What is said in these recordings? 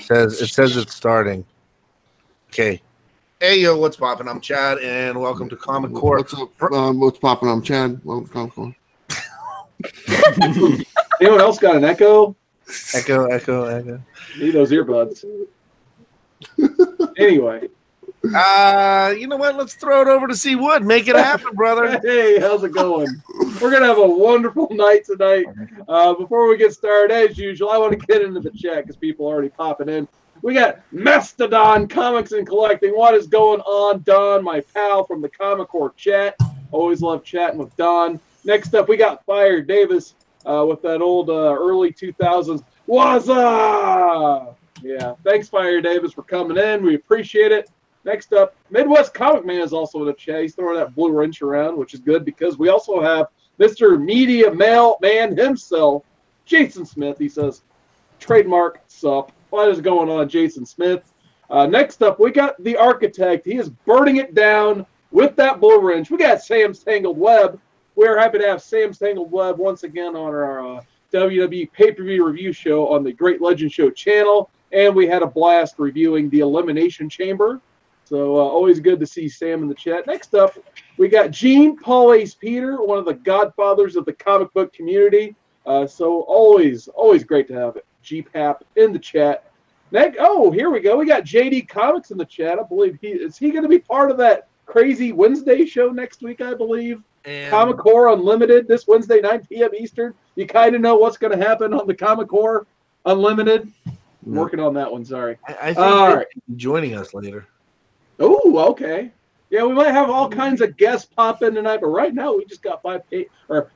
says it's starting. Okay. Hey yo, what's poppin'? I'm Chad, and welcome to Comic Core. What's up? What's poppin'? I'm Chad. Welcome to Comic Core. Anyone else got an echo? Echo. Need those earbuds. Anyway. You know what? Let's throw it over to C Wood. Make it happen, brother. Hey, how's it going? We're going to have a wonderful night tonight. Before we get started, as usual, I want to get into the chat because people are already popping in. We got Mastodon Comics and Collecting. What is going on, Don, my pal from the Comic Core chat? Always love chatting with Don. Next up, we got Fire Davis with that old early 2000s. What's up? Yeah, thanks, Fire Davis, for coming in. We appreciate it. Next up, Midwest Comic Man is also in the chat. He's throwing that blue wrench around, which is good because we also have Mr. Media Mailman himself, Jason Smith. He says, trademark sup. What is going on, Jason Smith? Next up, we got the Architect. He is burning it down with that blue wrench. We got Sam's Tangled Web. We're happy to have Sam's Tangled Web once again on our WWE pay-per-view review show on the Great Legend Show channel. And we had a blast reviewing the Elimination Chamber. So always good to see Sam in the chat. Next up, we got Gene Paul Ace Peter, one of the godfathers of the comic book community. So always great to have GPAP in the chat. Next, here we go. We got JD Comics in the chat. I believe is he going to be part of that crazy Wednesday show next week, I believe. And Comic Core Unlimited this Wednesday, 9 p.m. Eastern. You kind of know what's going to happen on the Comic Core Unlimited. I'm working on that one, sorry. I think joining us later. Oh, okay. Yeah, we might have all kinds of guests pop in tonight, but right now we just got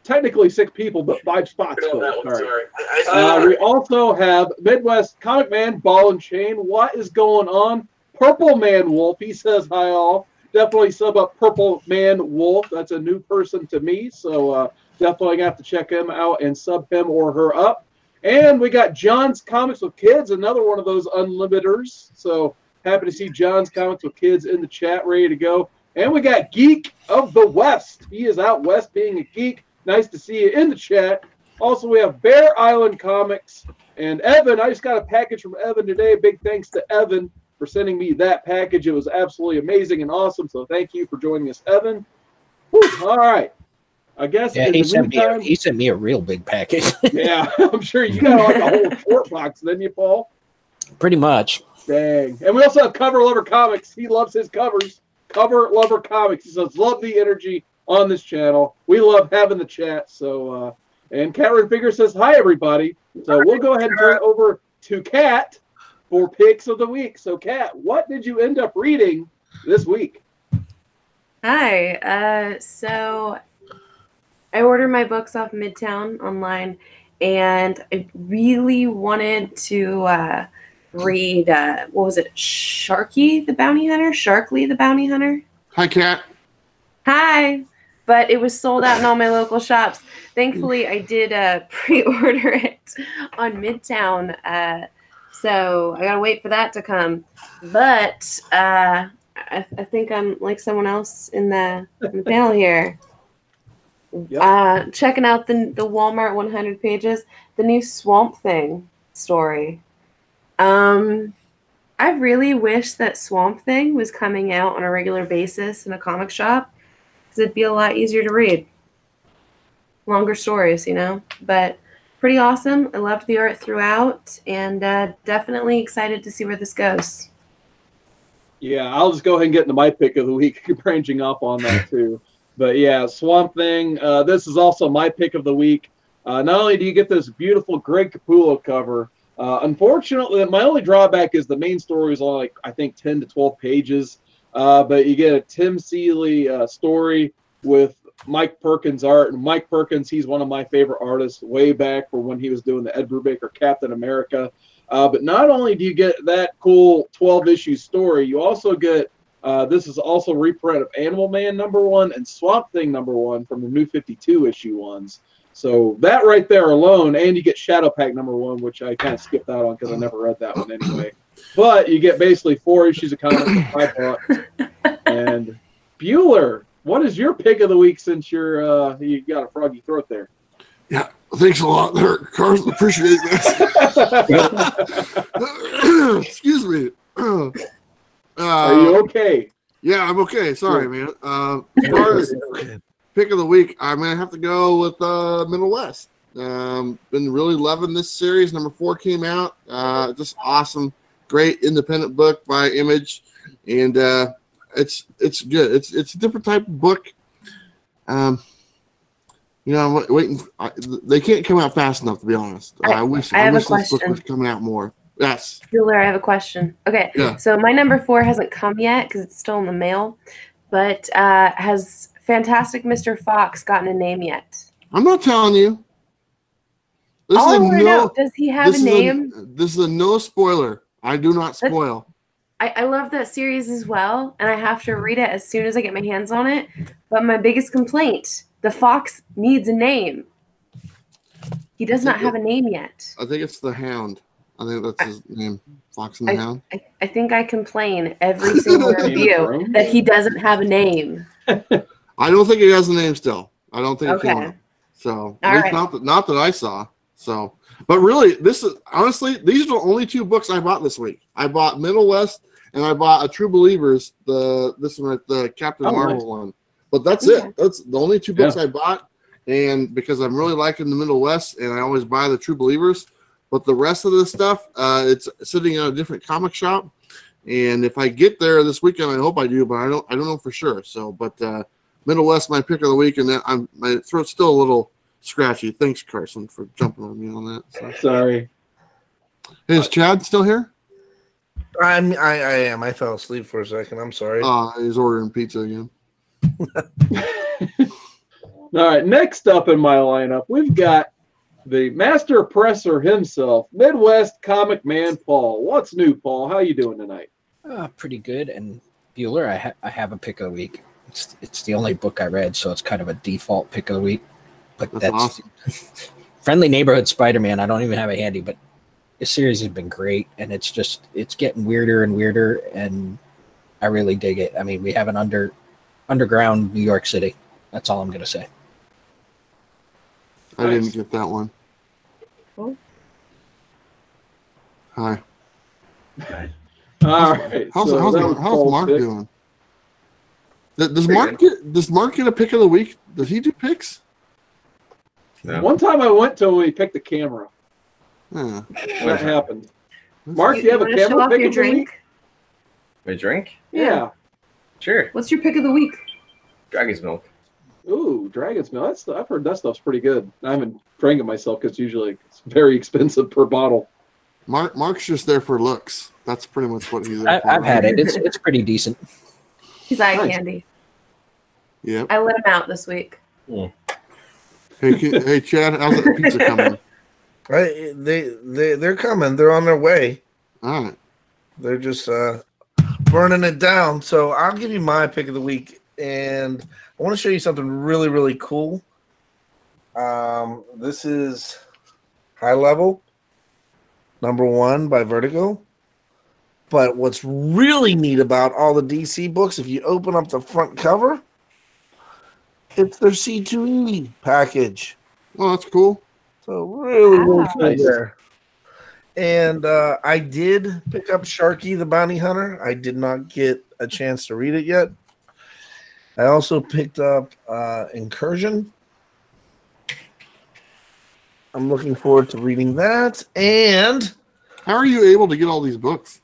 technically 6 people, but 5 spots. Sorry. We also have Midwest Comic Man, Ball and Chain. What is going on? Purple Man Wolf. He says hi all. Definitely sub up Purple Man Wolf. That's a new person to me, so definitely have to check him out and sub him or her up. And we got John's Comics with Kids, another one of those unlimiters. So happy to see John's Comics with Kids in the chat, ready to go. And we got Geek of the West. He is out west being a geek. Nice to see you in the chat. Also, we have Bear Island Comics. And Evan, I just got a package from Evan today. Big thanks to Evan for sending me that package. It was absolutely amazing and awesome. So thank you for joining us, Evan. Whew, all right. I guess he sent me a real big package. Yeah, I'm sure you got like a whole short box, didn't you, Paul? Pretty much. Dang. And we also have Cover Lover Comics. He loves his covers. Cover Lover Comics. He says, love the energy on this channel. We love having the chat. So, and KATREN Figure says, hi, everybody. So we'll go ahead and turn it over to Kat for picks of the week. So, Kat, what did you end up reading this week? Hi. So I ordered my books off Midtown online, and I really wanted to read, what was it, Sharky the Bounty Hunter? Sharkly the Bounty Hunter? Hi, Kat. Hi. But it was sold out in all my local shops. Thankfully, I did pre-order it on Midtown, so I gotta wait for that to come. But I think I'm like someone else in the panel here. Yep. Checking out the Walmart 100 pages, the new Swamp Thing story. I really wish that Swamp Thing was coming out on a regular basis in a comic shop, because it'd be a lot easier to read. Longer stories, you know, but pretty awesome. I loved the art throughout, and definitely excited to see where this goes. Yeah, I'll just go ahead and get into my pick of the week, branching off on that too. But yeah, Swamp Thing, this is also my pick of the week. Not only do you get this beautiful Greg Capullo cover, unfortunately, my only drawback is the main story is only, like, I think, 10 to 12 pages. But you get a Tim Seeley story with Mike Perkins art. And Mike Perkins, he's one of my favorite artists way back from when he was doing the Ed Brubaker Captain America. But not only do you get that cool 12-issue story, you also get, this is also a reprint of Animal Man #1 and Swamp Thing #1 from the new 52-issue ones. So that right there alone, and you get Shadow Pack #1, which I kind of skipped out on because I never read that one anyway. But you get basically 4 issues of comics for $5. And Bueller, what is your pick of the week since you're you got a froggy throat there? Yeah, thanks a lot there, Carson. Appreciate that. okay? Yeah, I'm okay. Sorry, man. As far as pick of the week, I'm gonna have to go with Middle West. Been really loving this series. Number 4 came out. Just awesome, great independent book by Image, and it's good. It's a different type of book. I'm waiting. They can't come out fast enough, to be honest. I wish this book was coming out more. Yes. Bueller, I have a question. Okay, so my number 4 hasn't come yet because it's still in the mail, but has Fantastic Mr. Fox gotten a name yet? I'm not telling you. All I want to know, does he have a name? This is a no spoiler. I do not spoil. I love that series as well, and I have to read it as soon as I get my hands on it. But my biggest complaint, the fox needs a name. He does not have a name yet. I think it's the Hound. I think that's his name, Fox and the Hound. I think I complain every single review that he doesn't have a name. I don't think he has a name still. I don't think he Okay. So at least not that I saw. So, but really, these are the only 2 books I bought this week. I bought Middle West and I bought a True Believers, this one, the Captain Marvel one. But that's it. That's the only 2 books I bought, and because I'm really liking the Middle West, and I always buy the True Believers. But the rest of the stuff, it's sitting in a different comic shop, and if I get there this weekend, I hope I do, but I don't know for sure. So, but Middle West, my pick of the week, and then my throat's still a little scratchy. Thanks, Carson, for jumping on me on that. So. Sorry. Hey, is Chad still here? I am. I fell asleep for a second. I'm sorry. He's ordering pizza again. All right, next up in my lineup, we've got the master presser himself, Midwest Comic Man Paul. What's new, Paul? How you doing tonight? Pretty good. And Bueller, I have a pick of the week. It's the only book I read, so it's kind of a default pick of the week. But that's awesome. Friendly Neighborhood Spider-Man. I don't even have it handy, but this series has been great, and it's getting weirder and weirder, and I really dig it. I mean, we have an underground New York City. That's all I'm going to say. I didn't get that one. Oh. Hi. All right. How's Mark doing? Does Mark get a pick of the week? Does he do picks? No. One time I went to when he picked the camera. Yeah. That happened. Mark, do you have a camera pick of the week? My drink? Yeah. Sure. What's your pick of the week? Dragon's Milk. Ooh, Dragon's Milk. I've heard that stuff's pretty good. I haven't drank it myself because usually it's very expensive per bottle. Mark's just there for looks. That's pretty much what he's there for. I've had it. It's pretty decent. He's eye candy. Yeah. I let him out this week. Yeah. Hey, Chad, how's that pizza coming? They're coming. They're on their way. All right. They're just burning it down. So I'll give you my pick of the week, and I want to show you something really, really cool. This is High Level, #1 by Vertigo. But what's really neat about all the DC books, if you open up the front cover, it's their C2E package. Well, that's cool. So really cool there. And I did pick up Sharky the Bounty Hunter. I did not get a chance to read it yet. I also picked up Incursion. I'm looking forward to reading that. And how are you able to get all these books?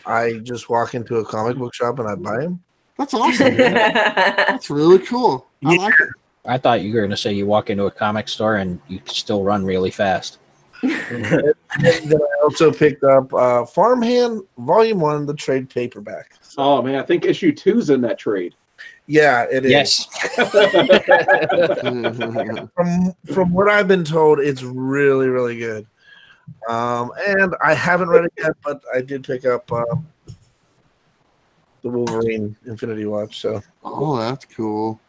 I just walk into a comic book shop and I buy them. That's awesome. That's really cool. I like it. I thought you were going to say you walk into a comic store and you still run really fast. And then I also picked up Farmhand Volume 1, the trade paperback. So, oh, man, I think issue 2's in that trade. Yeah, it is. Yes. From what I've been told, it's really, really good. And I haven't read it yet, but I did pick up the Wolverine Infinity Watch. So, oh, that's cool.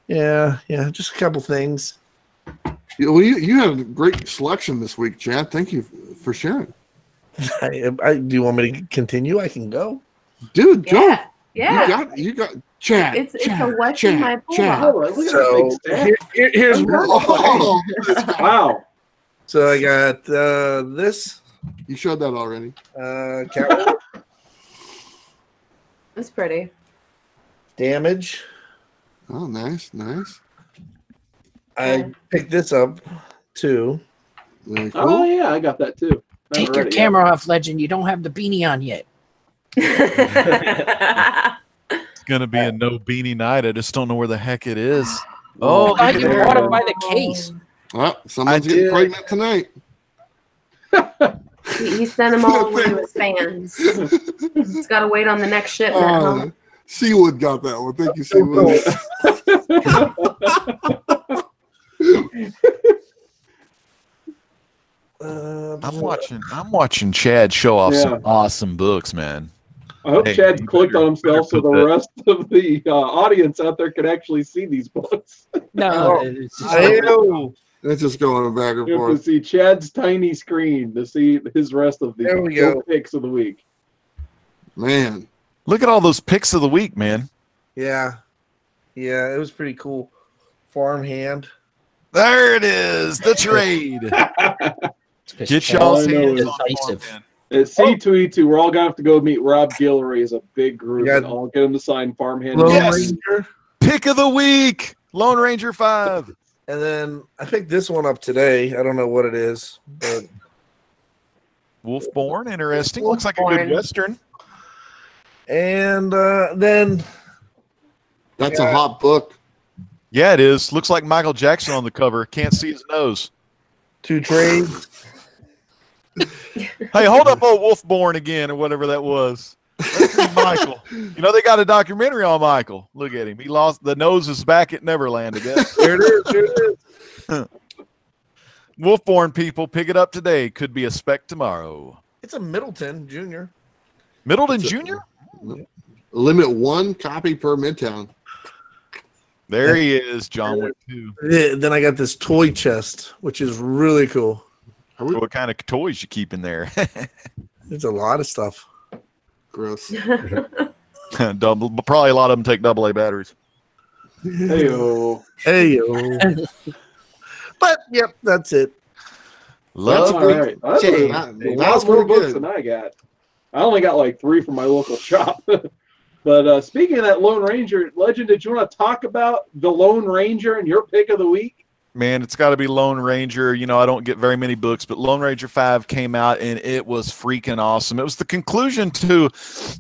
Yeah, just a couple things. Well, you had a great selection this week, Chad. Thank you for sharing. Do you want me to continue? I can go, dude. Joe, yeah. You got Chad. It's a what's in my pool. So here's oh, wow. So I got this. You showed that already. Catwoman. It's pretty. Damage. Oh, nice, nice. I picked this up too. Very cool. Oh yeah, I got that too. I Take haven't your read it camera off, Legend. You don't have the beanie on yet. It's gonna be a no beanie night. I just don't know where the heck it is. Oh, I thought you there. bought it by the case. Well, someone's I getting did. pregnant tonight. He sent them all away to his fans. He's got to wait on the next shipment. Huh? Seawood got that one. Thank you, Seawood. I'm watching Chad show off some awesome books, man. I hope Hey, Chad's you clicked better- on himself so the better put that- rest of the audience out there can actually see these books. No, it's just Ew. It's just going back and You have to forth. see Chad's tiny screen to see his rest of the There we go. picks of the week. Man. Look at all those picks of the week, man. Yeah. Yeah, it was pretty cool. Farmhand. There it is, the trade. because Get Chad y'all's I know hands it's on decisive. Farmhand. At C2E2, we're all gonna have to go meet Rob Guillory as a big group, Yeah. and I'll get him to sign Farmhand. Lone Yes. Ranger. Pick of the week, Lone Ranger 5. And then I picked this one up today. I don't know what it is, but Wolfborn, interesting. Looks like a good Wolfborn. Western. and then That's a hot book. Yeah, it is. Looks like Michael Jackson on the cover. Can't see his nose. 2 trades. Hey, hold up old Wolfborn again or whatever that was. Let's see Michael. You know, they got a documentary on Michael. Look at him. He lost the nose is back at Neverland, I guess. There it is. There it is. Wolfborn people, pick it up today. Could be a spec tomorrow. It's a Middleton Jr. Middleton Jr.? Limit 1 copy per Midtown. There he is, John Wick 2. Then I got this toy chest, which is really cool. What kind of toys you keep in there? There's a lot of stuff. Gross. Double, but probably a lot of them take AA batteries. Hey-o. Hey, yo. But yep, that's it. Let's All right. That's Jay, a that lot was more pretty books good. than I got. I only got like 3 from my local shop. But speaking of that Lone Ranger, Legend, did you want to talk about the Lone Ranger and your pick of the week? Man, it's got to be Lone Ranger. You know, I don't get very many books, but Lone Ranger 5 came out, and it was freaking awesome. It was the conclusion to,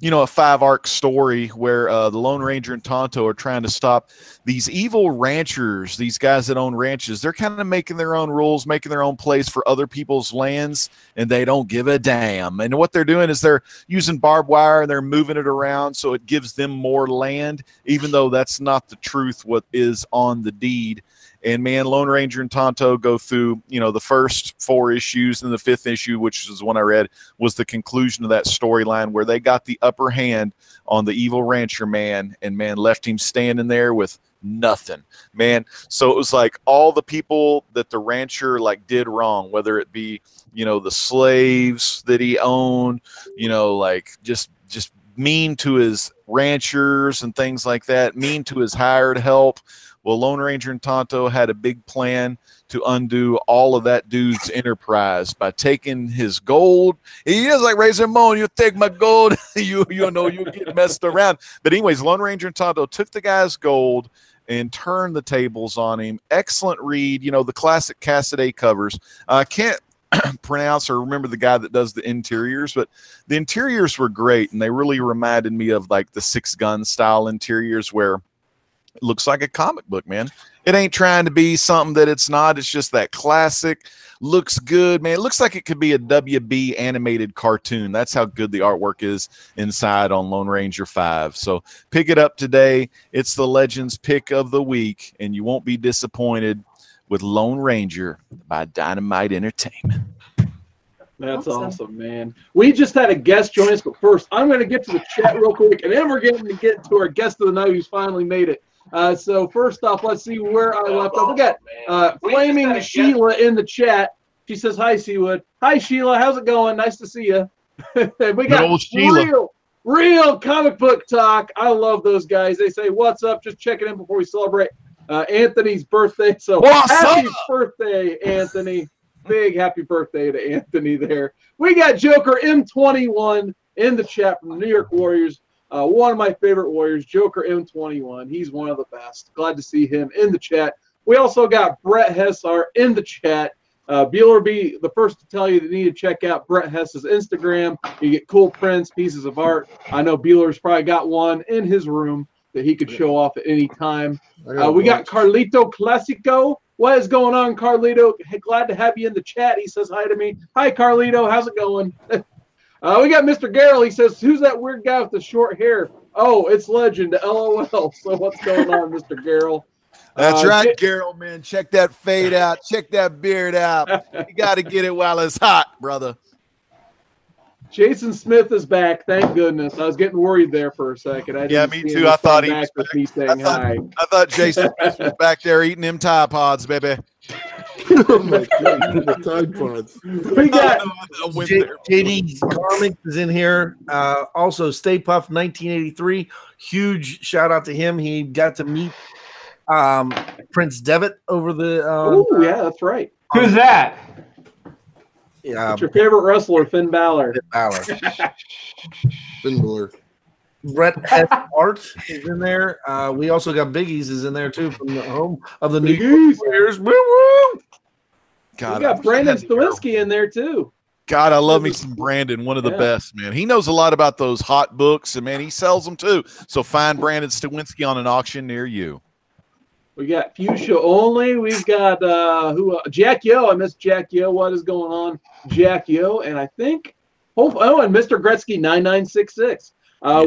you know, a 5-arc story where the Lone Ranger and Tonto are trying to stop these evil ranchers, these guys that own ranches. They're kind of making their own rules, making their own place for other people's lands, and they don't give a damn. And what they're doing is they're using barbed wire, and they're moving it around so it gives them more land, even though that's not the truth, what is on the deed. And man, Lone Ranger and Tonto go through, you know, the first 4 issues, and the 5th issue, which is the one I read, was the conclusion of that storyline where they got the upper hand on the evil rancher man, and man, left him standing there with nothing, man. So it was like all the people that the rancher like did wrong, whether it be, you know, the slaves that he owned, you know, like just mean to his ranchers and things like that, mean to his hired help. Well, Lone Ranger and Tonto had a big plan to undo all of that dude's enterprise by taking his gold. He is like Razor Ramon, you take my gold, you know, you get messed around. But anyways, Lone Ranger and Tonto took the guy's gold and turned the tables on him. Excellent read, you know, the classic Cassaday covers. I can't pronounce or remember the guy that does the interiors, but the interiors were great, and they really reminded me of like the 6-gun style interiors where it looks like a comic book, man. It ain't trying to be something that it's not. It's just that classic. Looks good, man. It looks like it could be a WB animated cartoon. That's how good the artwork is inside on Lone Ranger 5. So pick it up today. It's the Legends pick of the week, and you won't be disappointed with Lone Ranger by Dynamite Entertainment. That's awesome, man. We just had a guest join us, but first, I'm going to get to the chat real quick, and then we're going to get to our guest of the night who's finally made it. So first off, let's see where I left off. We got Flaming Sheila in the chat. She says, hi, Seawood. Hi, Sheila. How's it going? Nice to see you. We got old Sheila. real comic book talk. I love those guys. They say, what's up? Just checking in before we celebrate Anthony's birthday. So happy birthday, Anthony. Big happy birthday to Anthony there. We got Joker M21 in the chat from the New York Warriors. one of my favorite Warriors, Joker M21. He's one of the best. Glad to see him in the chat. We also got Brett Hessar in the chat. Bueller be the first to tell you that you need to check out Brett Hess's Instagram. You get cool prints, pieces of art. I know Bueller's probably got one in his room that he could show off at any time. We got Carlito Classico. What is going on, Carlito? Hey, glad to have you in the chat. He says hi to me. Hi, Carlito. How's it going? We got Mr. Garrel. He says, who's that weird guy with the short hair? Oh, it's Legend. LOL. So what's going on, Mr. Garrel? That's right, Garrel, man. Check that fade out. Check that beard out. You got to get it while it's hot, brother. Jason Smith is back. Thank goodness. I was getting worried there for a second. Yeah, me too. I thought he was back. Me saying hi. I thought Jason Smith was back there eating them Tide Pods, baby. Oh my God, the Tide Pods. We got JD Comics is in here. Also, Stay Puft 1983. Huge shout out to him. He got to meet Prince Devitt over the. Oh yeah, that's right. Who's that? What's your favorite wrestler? Finn Balor. Finn Balor. Brett S. Art is in there. We also got Biggie's is in there too from the home of the New York Warriors. God, we got Brandon Stawinski in there too. God, I love me some Brandon, one of the best, man. He knows a lot about those hot books, and man, he sells them too. So find Brandon Stawinski on an auction near you. We got Fuchsia Only. We've got Jack Yo. I missed Jack Yo. What is going on, Jack Yo? And I think and Mr. Gretzky 9966.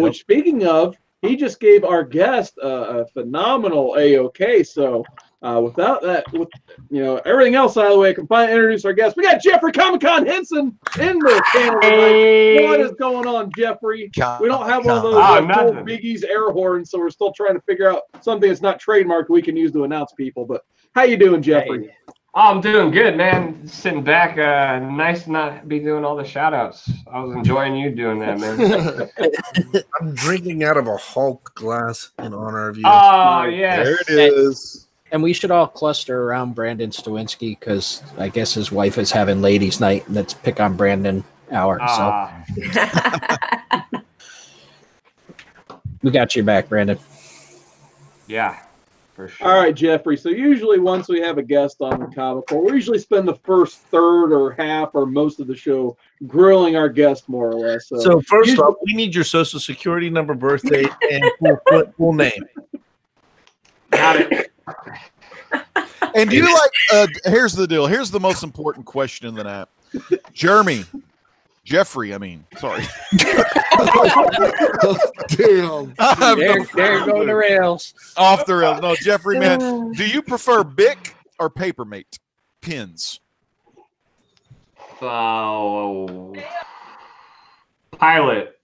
Which, speaking of, he just gave our guest a phenomenal AOK. So without that, with everything else out of the way, I can finally introduce our guest. We got Jeffrey Comic-Con Henson in the panel tonight. What is going on, Jeffrey? We don't have one of those cool Biggie's air horns, so we're still trying to figure out something that's not trademarked we can use to announce people. But how you doing, Jeffrey? Hey. I'm doing good, man. Sitting back. Nice to not be doing all the shout outs. I was enjoying you doing that, man. I'm drinking out of a Hulk glass in honor of you. Oh, yes. There it is. And we should all cluster around Brandon Stawinski because I guess his wife is having ladies' night, and let's pick on Brandon hour. So we got your back, Brandon. Yeah. For sure. All right, Jeffrey. So usually once we have a guest on the Comic Book, we usually spend the first third or half or most of the show grilling our guest more or less. So first off, we need your social security number, birthday, and full name. Got it. And do you here's the deal. Here's the most important question in the app. Jeffrey, I mean, sorry. Damn. There go the rails. Off the rails. No, Jeffrey, man, do you prefer Bic or Papermate pins? Pilot. Pilot.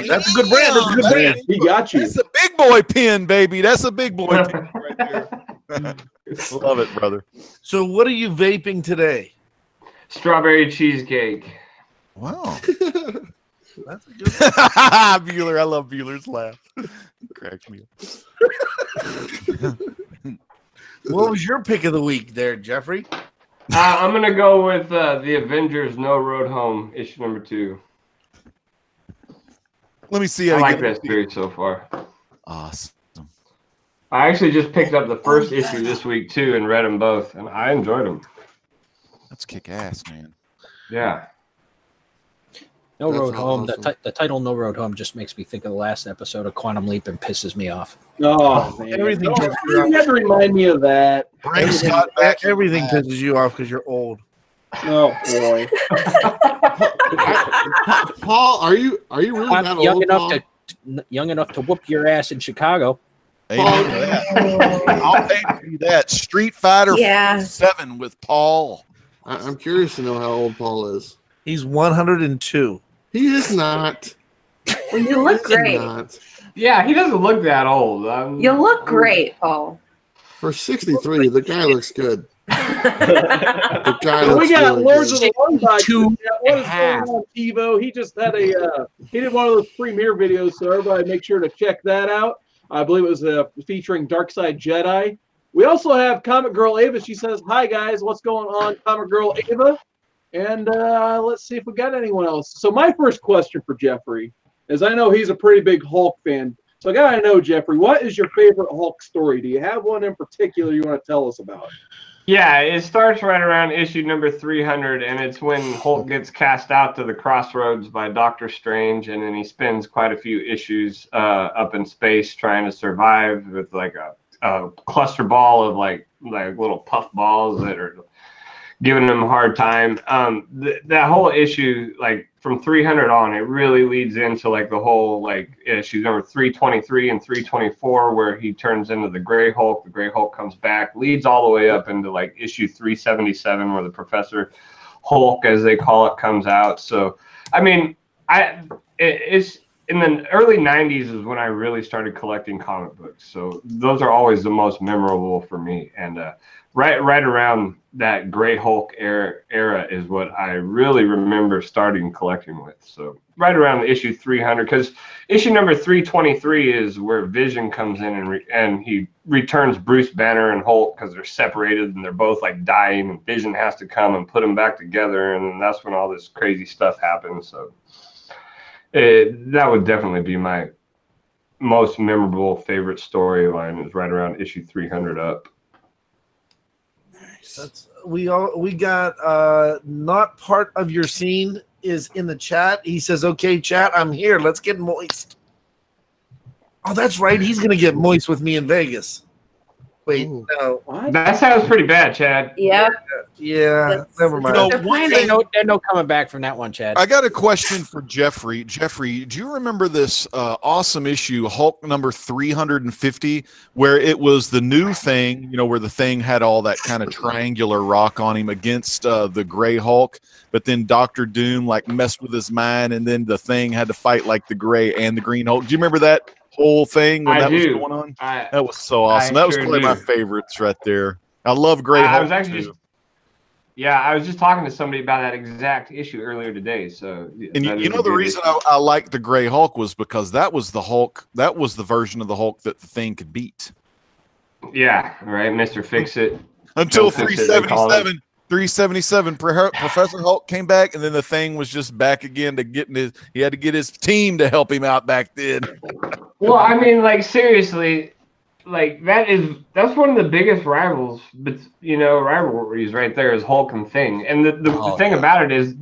That's a good brand. That's a good brand. He got you. That's a big boy pin, baby. That's a big boy pin right there. Love it, brother. So what are you vaping today? Strawberry cheesecake. Wow. That's a good Bueller. I love Bueller's laugh. Cracks me up. What was your pick of the week there, Jeffrey? I'm going to go with the Avengers No Road Home, issue number 2. Let me see. I like that series so far. Awesome. I actually just picked up the first issue this week, too, and read them both, and I enjoyed them. That's kick ass, man. Yeah. No Road Home. Awesome. The title "No Road Home" just makes me think of the last episode of Quantum Leap and pisses me off. Oh, man. Everything pisses you You off. never remind me of that. Bring Scott back. Everything pisses you off because you're old. Oh boy. Paul, are you really that I'm old, young enough to whoop your ass in Chicago. Amen to that. I'll pay for you that. Street Fighter 7 with Paul. I'm curious to know how old Paul is. He's 102. He is not. Well, you look He is great. not. Yeah, he doesn't look that old. You look great, Paul. For 63, the guy looks good. The guy So looks we got really Lords good. of the One Box. Two What is going on, TiVo? He just had he did one of those premiere videos, so everybody make sure to check that out. I believe it was featuring Darkside Jedi. We also have Comic Girl Ava. She says, "Hi guys, what's going on, Comic Girl Ava?" And let's see if we got anyone else. So my first question for Jeffrey is I know he's a pretty big Hulk fan. So I gotta know, Jeffrey, what is your favorite Hulk story? Do you have one in particular you want to tell us about? Yeah, it starts right around issue number 300, and it's when Hulk gets cast out to the crossroads by Doctor Strange, and then he spends quite a few issues up in space trying to survive with like a cluster ball of like little puff balls that are giving him a hard time. That whole issue, like from 300 on, it really leads into like the whole like issue number 323 and 324, where he turns into the Gray Hulk. The Gray Hulk comes back, leads all the way up into like issue 377, where the Professor Hulk, as they call it, comes out. So, I mean, it's in the early 90s is when I really started collecting comic books. So those are always the most memorable for me. And right around that Gray Hulk era is what I really remember starting collecting with. So right around issue 300, because issue number 323 is where Vision comes in and he returns Bruce Banner and Hulk because they're separated and they're both like dying, and Vision has to come and put them back together, and then that's when all this crazy stuff happens. So that would definitely be my most memorable favorite storyline, is right around issue 300 up. We got not part of your scene is in the chat. He says, "Okay, chat, I'm here. Let's get moist." Oh, that's right. He's gonna get moist with me in Vegas. Wait, no. What? That sounds pretty bad, Chad. Yeah. Yeah, never mind. No, They're planning. they're no coming back from that one, Chad. I got a question for Jeffrey. Jeffrey, do you remember this awesome issue, Hulk number 350, where it was the new Thing, you know, where the Thing had all that kind of triangular rock on him against the Gray Hulk, but then Dr. Doom like messed with his mind, and then the Thing had to fight like the Gray and the Green Hulk. Do you remember that whole thing when that was going on? That was so awesome. That was probably my favorites right there. I love Gray Hulk. I was actually I was just talking to somebody about that exact issue earlier today. So, and you know, the reason I liked the Gray Hulk was because that was the Hulk. That was the version of the Hulk that the Thing could beat. Yeah, right, Mr. Fix-It. Until 377. 377, Professor Hulk came back, and then the Thing was just back again to he had to get his team to help him out back then. Well, I mean, like, seriously, like, that's one of the biggest rivals, but, you know, rivalries right there is Hulk and Thing. And the thing about it is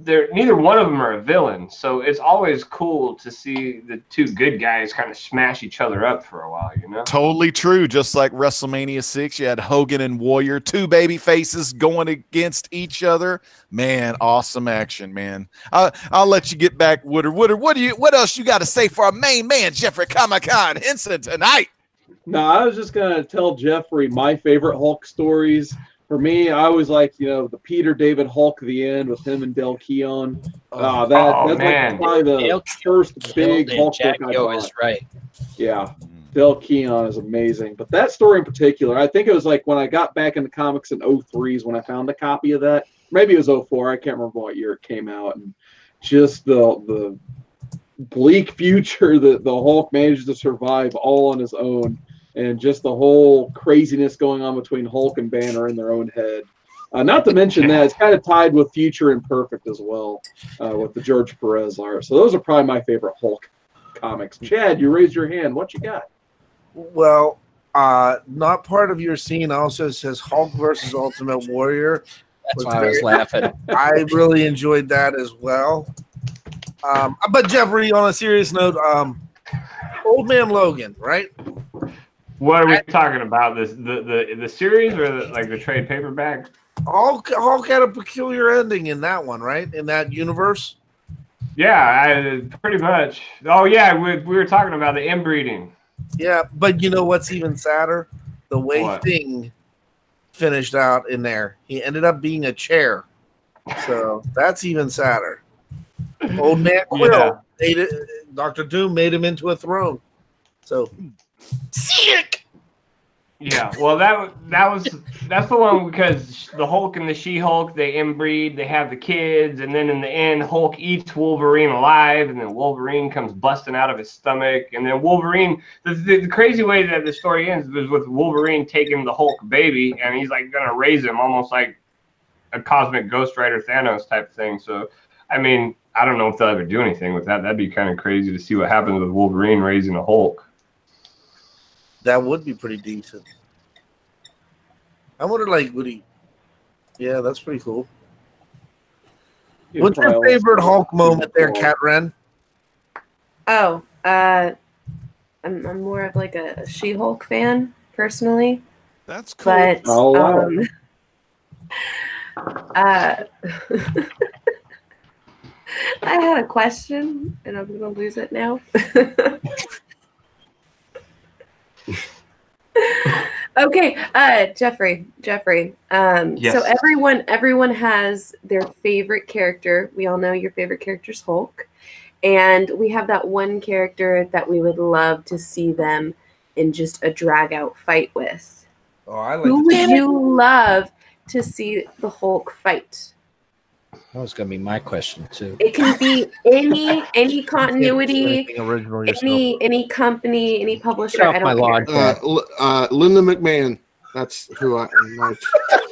neither one of them are a villain, so it's always cool to see the two good guys kind of smash each other up for a while, you know? Totally true. Just like WrestleMania 6, you had Hogan and Warrior, two baby faces going against each other. Man, awesome action, man. I'll let you get back, Woodard. Woodard, what else you got to say for our main man, Jeffrey Comic-Con Henson tonight? No, I was just gonna tell Jeffrey my favorite Hulk stories. For me, I always like, you know, the Peter David Hulk at the end with him and Del Keown. That's like probably the first big Hulk book I bought. Is right. Yeah, Del Keown is amazing. But that story in particular, I think it was like when I got back into comics in 03 is when I found a copy of that. Maybe it was 04. I can't remember what year it came out. And just the bleak future that the Hulk managed to survive all on his own. And just the whole craziness going on between Hulk and Banner in their own head. Not to mention that it's kind of tied with Future Imperfect as well, with the George Perez art. So those are probably my favorite Hulk comics. Chad, you raised your hand. What you got? Well, not part of your scene also says Hulk versus Ultimate Warrior. That's why I was laughing. I really enjoyed that as well. But Jeffrey, on a serious note, Old Man Logan, right? What are we talking about? The series or the trade paperback? Hulk had a peculiar ending in that one, right? In that universe. Yeah, pretty much. Oh yeah, we were talking about the inbreeding. Yeah, but you know what's even sadder? The way Thing finished out in there. He ended up being a chair. So that's even sadder. Old Man Quill, Dr. Doom made him into a throne. So sick. Yeah, well, that's the one because the Hulk and the She-Hulk, they inbreed, they have the kids, and then in the end, Hulk eats Wolverine alive, and then Wolverine comes busting out of his stomach, and then Wolverine. The crazy way that the story ends is with Wolverine taking the Hulk baby, and he's like gonna raise him almost like a cosmic Ghost Rider Thanos type thing. So, I mean, I don't know if they'll ever do anything with that. That'd be kind of crazy to see what happens with Wolverine raising a Hulk. That would be pretty decent. I wonder, like, would he? Yeah, that's pretty cool. What's your favorite Hulk moment there, KATREN? Oh, I'm more of like a She-Hulk fan personally. That's cool. But Oh, wow. I had a question, and I'm gonna lose it now. Okay, Jeffrey. Yes. So everyone has their favorite character. We all know your favorite character's Hulk, and we have that one character that we would love to see them in just a drag-out fight with. Oh, I like. Who would you love to see the Hulk fight? That was going to be my question too. It can be any continuity, Original any company, any publisher. Get off I my don't lawn. care. Linda McMahon. That's who I like.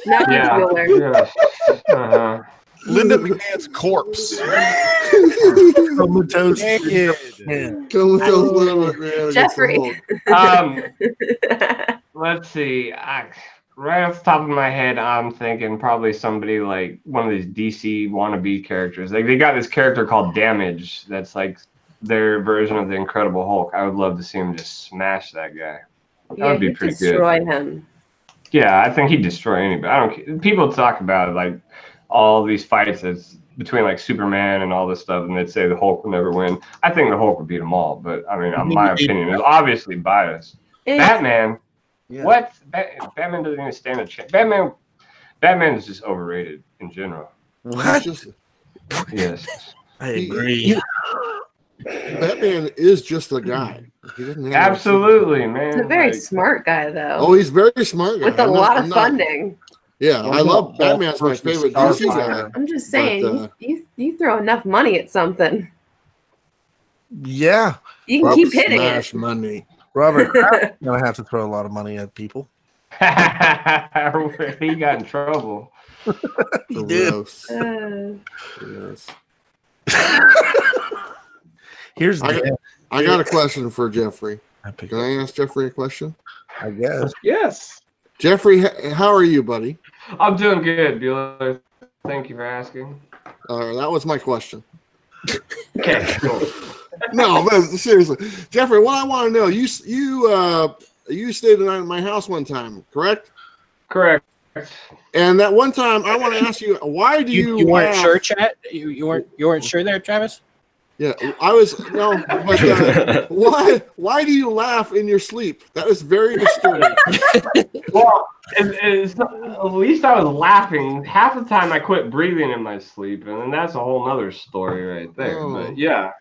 Not Yeah. Bueller. Yeah. Uh-huh. Linda McMahon's corpse. Comatose. Jeffrey. Let's see. Right off the top of my head, I'm thinking probably somebody like one of these DC wannabe characters. Like they got this character called Damage that's like their version of the Incredible Hulk. I would love to see him just smash that guy. That would be pretty destroy good. him. Yeah, I think he'd destroy anybody. I don't. People talk about like all these fights that's between like Superman and all this stuff, and they'd say the Hulk will never win. I think the Hulk would beat them all, but I mean, my opinion is obviously biased. Batman. Yeah. What? Batman doesn't even stand a chance. Batman is just overrated in general. What? Yes. I agree. Batman is just a guy. He doesn't have Absolutely, man. He's a very Like, smart guy, though. Oh, he's very smart guy. with a lot of funding. Yeah, I love Batman's my favorite DC guy. I'm just saying, But, you throw enough money at something, Yeah, you can keep hitting Smash it. money. Robert Kraft's gonna have to throw a lot of money at people. he got in trouble. He did. Gross. Yes. Here's I the. got a question for Jeffrey. I pick Can up, I ask Jeffrey a question? I guess. Yes. Jeffrey, how are you, buddy? I'm doing good, Bueller. Thank you for asking. That was my question. Okay, cool. No, but seriously, Jeffrey, what I want to know, you stayed the night at my house one time, correct? Correct. And that one time, I want to ask you, why do you weren't laugh? sure, chat? You weren't sure there, Travis? Yeah, I was no. But, why do you laugh in your sleep? That is very disturbing. Well, at least I was laughing. Half the time I quit breathing in my sleep, and then that's a whole nother story right there. Oh. But yeah,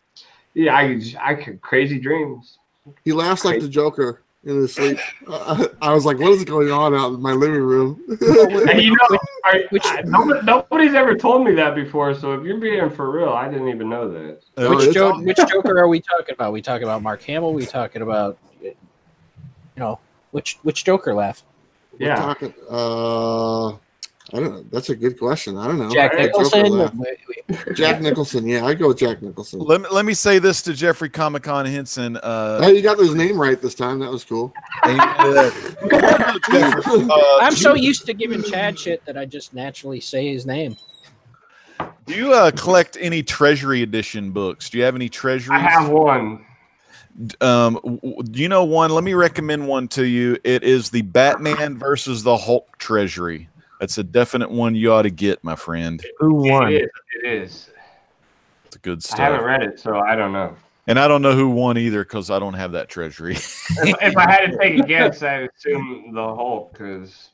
I could crazy dreams. He laughs like the Joker in his sleep. I was like, what is going on out in my living room? And you know, nobody's ever told me that before. So if you're being for real, I didn't even know that. Which Joker are we talking about? We talking about Mark Hamill? We talking about, which Joker laugh? We're talking, I don't know. That's a good question. I don't know. Jack Nicholson. Jack Nicholson. Yeah, I go with Jack Nicholson. Let me say this to Jeffrey Comic-Con Henson. Hey, you got his name right this time. That was cool. I'm so used to giving Chad shit that I just naturally say his name. Do you collect any Treasury Edition books? Do you have any Treasuries? I have one. Do you know one? Let me recommend one to you. It is the Batman versus the Hulk Treasury. That's a definite one you ought to get, my friend. Who won? It is. It's a good stuff. I haven't read it, so I don't know. And I don't know who won either because I don't have that treasury. If I had to take a guess, I'd assume the Hulk, because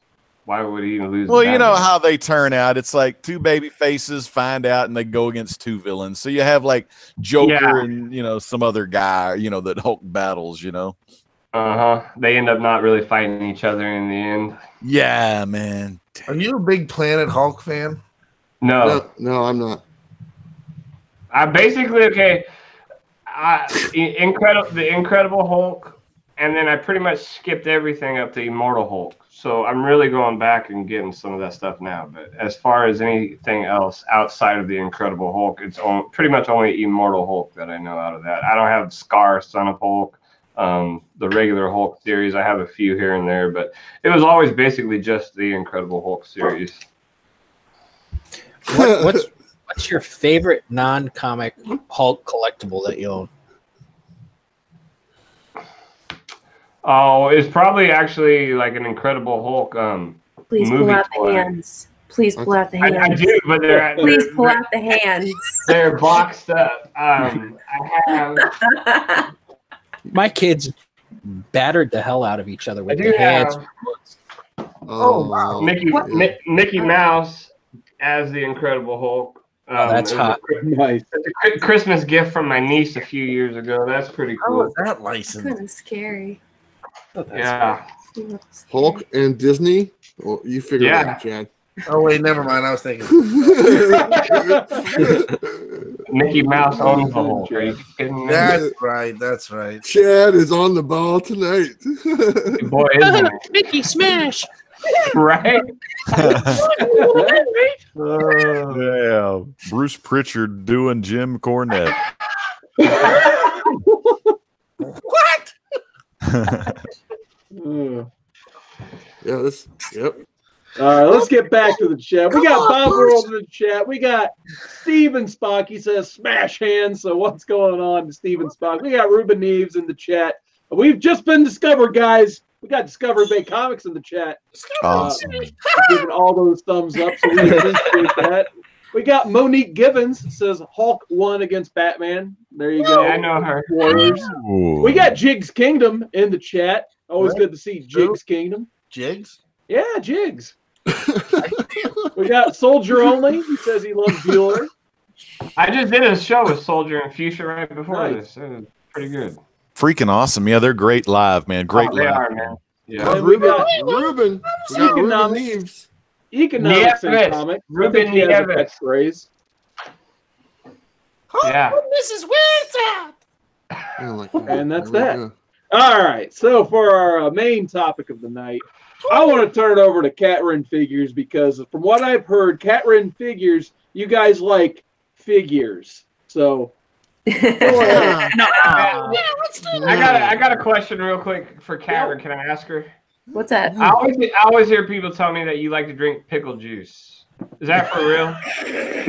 why would he even lose? Well, to you know Batman? how they turn out. It's like two baby faces find out and they go against two villains. So you have like Joker and, some other guy, that Hulk battles, They end up not really fighting each other in the end. Yeah, man. Are you a big Planet Hulk fan? No, I'm not. I basically the Incredible Hulk and then I pretty much skipped everything up to Immortal Hulk. So I'm really going back and getting some of that stuff now. But as far as anything else outside of the Incredible Hulk, it's pretty much only Immortal Hulk that I know out of that. I don't have Scar, Son of Hulk, the regular Hulk series. I have a few here and there, but it was always basically just the Incredible Hulk series. What's your favorite non-comic Hulk collectible that you own? Oh, it's probably actually like an Incredible Hulk Please movie pull out toy. the hands. Please pull out the hands. I do, but Please pull out the hands. they're boxed up. I have. My kids battered the hell out of each other with I do the hands. have Oh, wow. Mickey Mouse as the Incredible Hulk. That's hot. Nice. It's a Christmas gift from my niece a few years ago. That's pretty cool. That That's license. kind of scary. Yeah. Hulk and Disney. Well, you figure it Yeah. out, Chad. Oh wait, never mind. I was thinking. Mickey Mouse owns the Hulk. Are you kidding me? That's right. That's right. Chad is on the ball tonight. Boy, isn't it? Mickey Smash. Right? Yeah, Bruce Pritchard doing Jim Cornette. What? Yeah, this. Yep. All right, let's get back to the chat. We got Bob World in the chat. We got Steven Spock. He says smash hands. So what's going on to Steven Spock? We got Ruben Neves in the chat. We've just been discovered, guys. We got Discovery Bay Comics in the chat. Awesome. Giving all those thumbs up, so we appreciate that. We got Monique Gibbons. Says Hulk won against Batman. There you go. Yeah, I know her. Warriors. Ooh. We got Jigs Kingdom in the chat. Always good to see Jigs Kingdom. Jigs? Yeah, Jigs. We got Soldier Only. He says he loves Bueller. I just did a show with Soldier and Fuchsia right before Nice. this. It was pretty good. Freaking awesome. Yeah, they're great live, man. Great They live. are, man. Yeah. And we got Ruben. We got Ruben Economics. Neves. Economics and Nieves. comics. I Ruben think he has a Nieves. catchphrase. Yeah. Oh, like, And that's there that. we go. All right. So for our main topic of the night, I want to turn it over to KATREN Figures because from what I've heard, KATREN Figures, you guys like figures. So go ahead. I got a question real quick for KATREN. Can I ask her? What's that? I always hear people tell me that you like to drink pickle juice. Is that for real?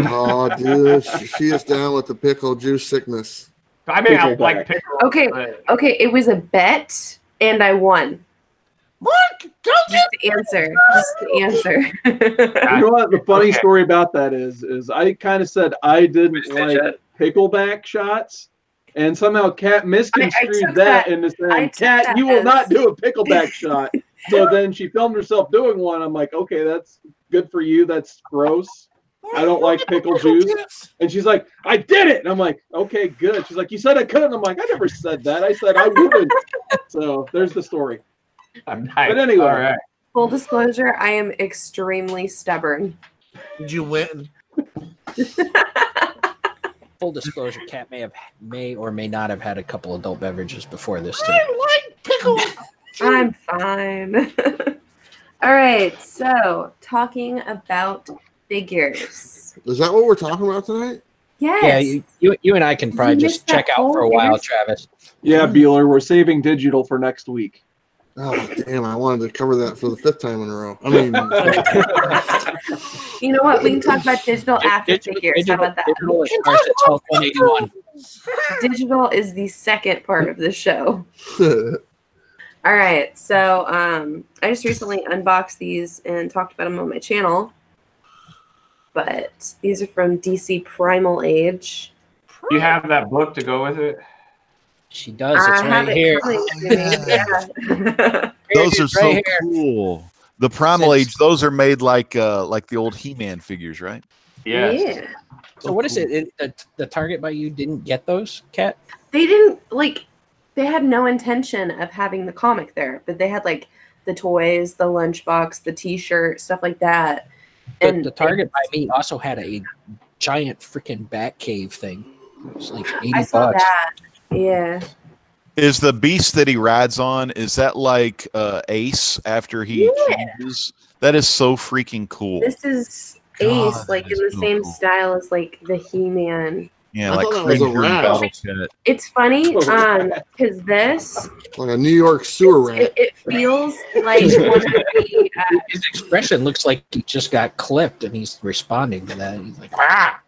Oh, dude, she is down with the pickle juice sickness. I mean, I Pickleback. like pickle. Okay. but- Okay, it was a bet, and I won. What? Go Just to answer. Just to answer. You know what? The funny Okay. story about that is I kind of said I didn't like pickleback shots, and somehow Kat I misconstrued took that that- into I saying, took Kat, that you will as- not do a pickleback shot. So then she filmed herself doing one. I'm like, okay, that's good for you. That's gross. I don't like pickle juice. And she's like, I did it. And I'm like, okay, good. She's like, you said I couldn't. I'm like, I never said that. I said I wouldn't. So there's the story. I'm nice. But anyway. All right. Full disclosure, I am extremely stubborn. Did you win? Full disclosure, Kat may or may not have had a couple adult beverages before this too. like pickle. I'm fine. All right, so talking about figures. Is that what we're talking about tonight? Yes. Yeah, you and I can probably You just missed that check out for a whole while, interest- Travis. Yeah, Bueller, we're saving digital for next week. Oh, damn, I wanted to cover that for the 5th time in a row. I mean, You know what? We can talk about digital after figures. How about that? Digital starts at 12.81. Digital is the second part of the show. All right, so I just recently unboxed these and talked about them on my channel. But these are from DC Primal Age. You have that book to go with it? She does. It's I have right it here. coming to me, yeah. Those are It's so right here. cool. The Primal Age, those are made like the old He-Man figures, right? Yes. Yeah. So what is it? The Target by you didn't get those, Kat? They didn't they had no intention of having the comic there, but they had like the toys, the lunchbox, the t-shirt, stuff like that. And The Target by me also had a giant freaking Batcave thing. It was like 80 I saw bucks. that. Yeah. Is the beast that he rides on, is that like Ace after he changes? That is so freaking cool. This is God, Ace, like that in is the so same cool. style as like the He-Man. Yeah, I like thought that was a Cringer and rat. Battle Cat. It's funny, because this Like a New York sewer rat. it feels like one of the His expression looks like he just got clipped, and he's responding to that. He's like, ah.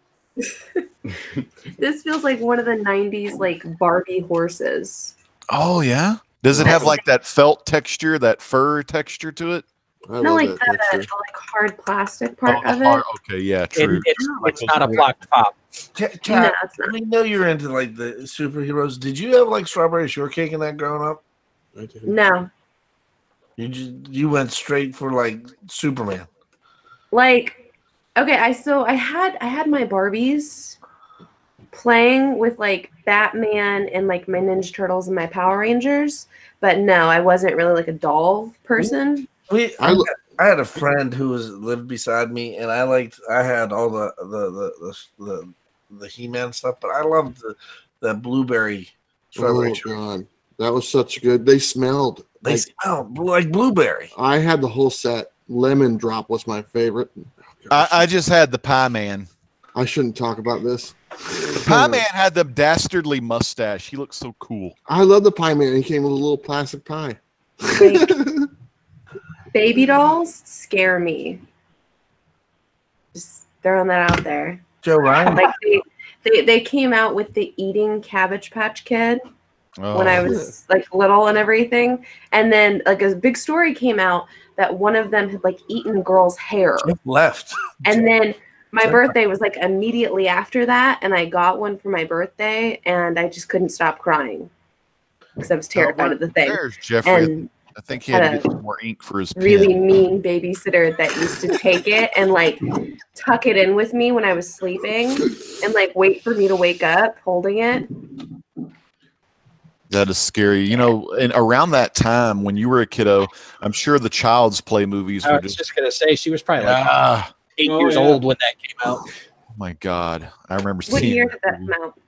this feels like one of the 90s like Barbie horses. Oh yeah. Does it have like that felt texture, that fur texture to it? I No, love like that the texture. like hard plastic part of hard- it. Okay, yeah, true. It's not a flocked pop. Cat, No, it's not. we know you're into like the superheroes. Did you have like strawberry shortcake in that growing up? I did. No. You went straight for like Superman. Like, okay, I had my Barbies playing with like Batman and like my Ninja Turtles and my Power Rangers, but no, I wasn't really like a doll person. I had a friend who lived beside me, and I had all the He-Man stuff, but I loved the blueberry strawberry. Oh God, that was such good. They smelled. They smelled like blueberry. I had the whole set. Lemon Drop was my favorite. I just had the Pie Man. I shouldn't talk about this. The Pie Man had the dastardly mustache. He looked so cool. I love the Pie Man. He came with a little plastic pie. Like, baby dolls scare me. Just throwing that out there. Joe Ryan. Like they came out with the eating Cabbage Patch Kid when I was like little and everything, and then like a big story came out that one of them had like eaten a girl's hair. Left. And then my birthday was like immediately after that, and I got one for my birthday, and I just couldn't stop crying because I was terrified of the thing. There's Jeffrey. And I think he had to get some more ink for his pen. really mean babysitter that used to take it and like tuck it in with me when I was sleeping and like wait for me to wake up holding it. That is scary. You know, and around that time when you were a kiddo, I'm sure the Child's Play movies I were was just. just gonna say she was probably like Ah, 8 years old when that came out. oh my God, I remember What seeing. year did that come out?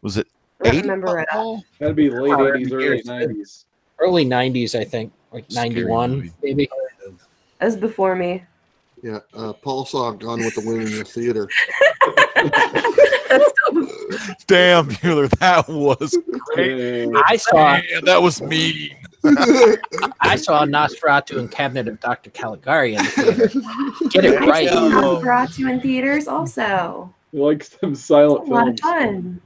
Was it I don't 80? remember it all. That'd be late Probably 80s, early years. 90s. Early 90s, I think, like Scary 91, movie. maybe. That was before me. Yeah, Paul saw Gone with the Wind in the theater. That's still Damn, Bueller, that was great. I saw Man, that was mean. I saw Nosferatu and Cabinet of Dr. Caligari in the theater. Get it right. Nosferatu in theaters also. He likes them silent A lot of films. fun.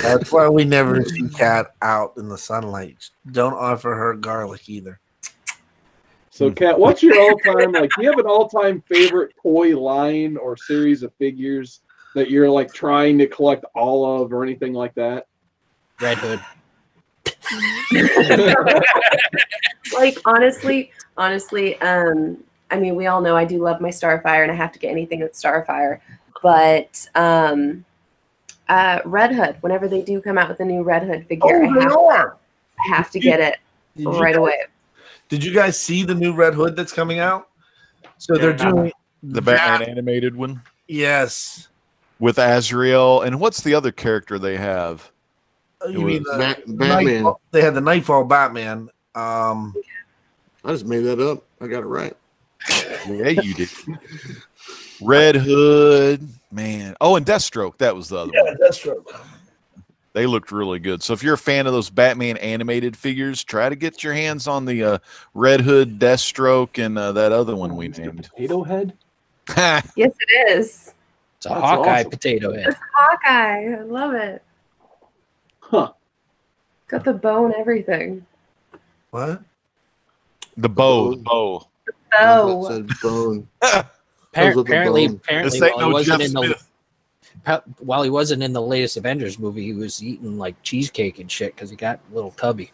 That's why we never see Cat out in the sunlight. Don't offer her garlic either. So, Kat, what's your all-time, like, do you have an all-time favorite toy line or series of figures that you're, like, trying to collect all of or anything like that? Red Hood. Like, honestly, I mean, we all know I do love my Starfire, and I have to get anything that's Starfire. But Red Hood, whenever they do come out with a new Red Hood figure, I have to get it right away. Did you guys see the new Red Hood that's coming out? So they're doing The Batman animated one Yes. with Azrael. And what's the other character they have? You mean Batman. Nightfall- They had the Nightfall Batman. I just made that up. I got it right. Yeah, you did. Red Hood, man. Oh, and Deathstroke. That was the other one. Deathstroke. They looked really good. So if you're a fan of those Batman animated figures, try to get your hands on the Red Hood, Deathstroke, and that other one we named. Potato Head? Yes, it is. It's a That's Hawkeye awesome. potato head. It's Hawkeye. I love it. Huh. Got the bow and everything. What? The bow. The bow. Oh, Said bone. Those with the Apparently, bone. This ain't while he no wasn't Jeff in the Smith. while he wasn't in the latest Avengers movie, he was eating like cheesecake and shit because he got a little tubby.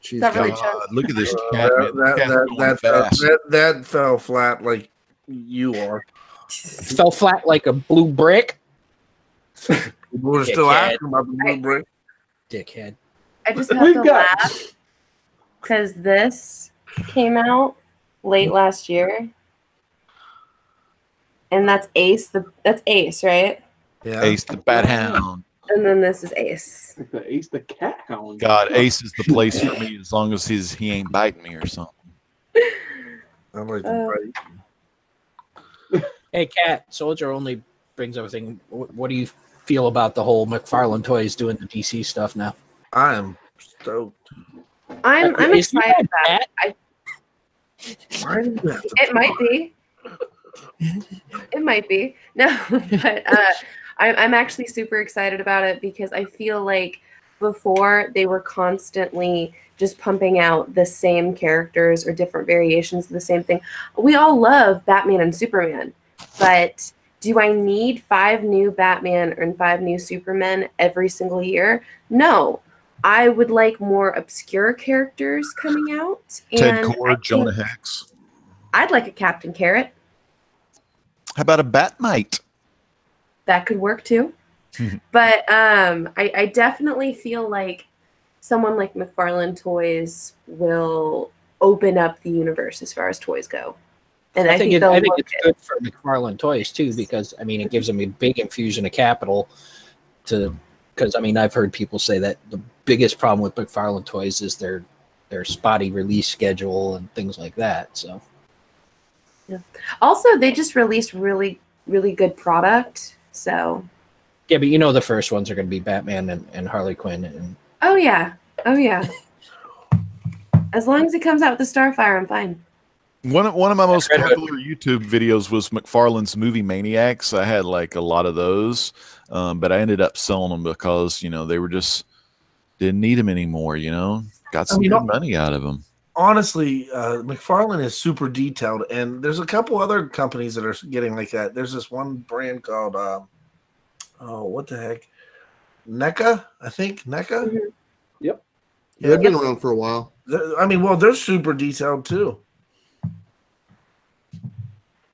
Jeez, Not really God. God, look at this cat, man. This cat's going fast. That fell flat like you are. Fell flat like a blue brick. We're still Dickhead. asking about the blue brick. Dickhead. I just have We've to got- laugh because this came out late last year, and that's Ace. That's Ace, right? Yeah. Ace the Bat Hound. And then this is Ace. The Ace the Cat Hound. God, Ace is the place for me as long as he ain't biting me or something. I like the Hey, Cat, Soldier only brings everything. What do you feel about the whole McFarlane Toys doing the DC stuff now? I am stoked. I'm excited about it. Why do you have to It might be. It might be. No, but I'm actually super excited about it because I feel like before they were constantly just pumping out the same characters or different variations of the same thing. We all love Batman and Superman, but do I need 5 new Batman and 5 new Supermen every single year? No. I would like more obscure characters coming out. Ted and Kord, Jonah Hex. I'd like a Captain Carrot. How about a Batmite? That could work too. But I definitely feel like someone like McFarlane Toys will open up the universe as far as toys go. And I think it's good for McFarlane Toys too, because I mean it gives them a big infusion of capital because I mean I've heard people say that the biggest problem with McFarlane Toys is their spotty release schedule and things like that. So yeah. Also, they just released really, really good product. So yeah, but you know the first ones are going to be Batman and Harley Quinn. And oh yeah. As long as it comes out with the Starfire, I'm fine. One of my most popular YouTube videos was McFarlane's Movie Maniacs. I had like a lot of those, but I ended up selling them because they were just didn't need them anymore. Got some good money out of them. Honestly, McFarlane is super detailed, and there's a couple other companies that are getting like that. There's this one brand called what the heck, NECA, I think NECA. Mm-hmm. Yep. Yeah, they've been around for a while. They're super detailed too.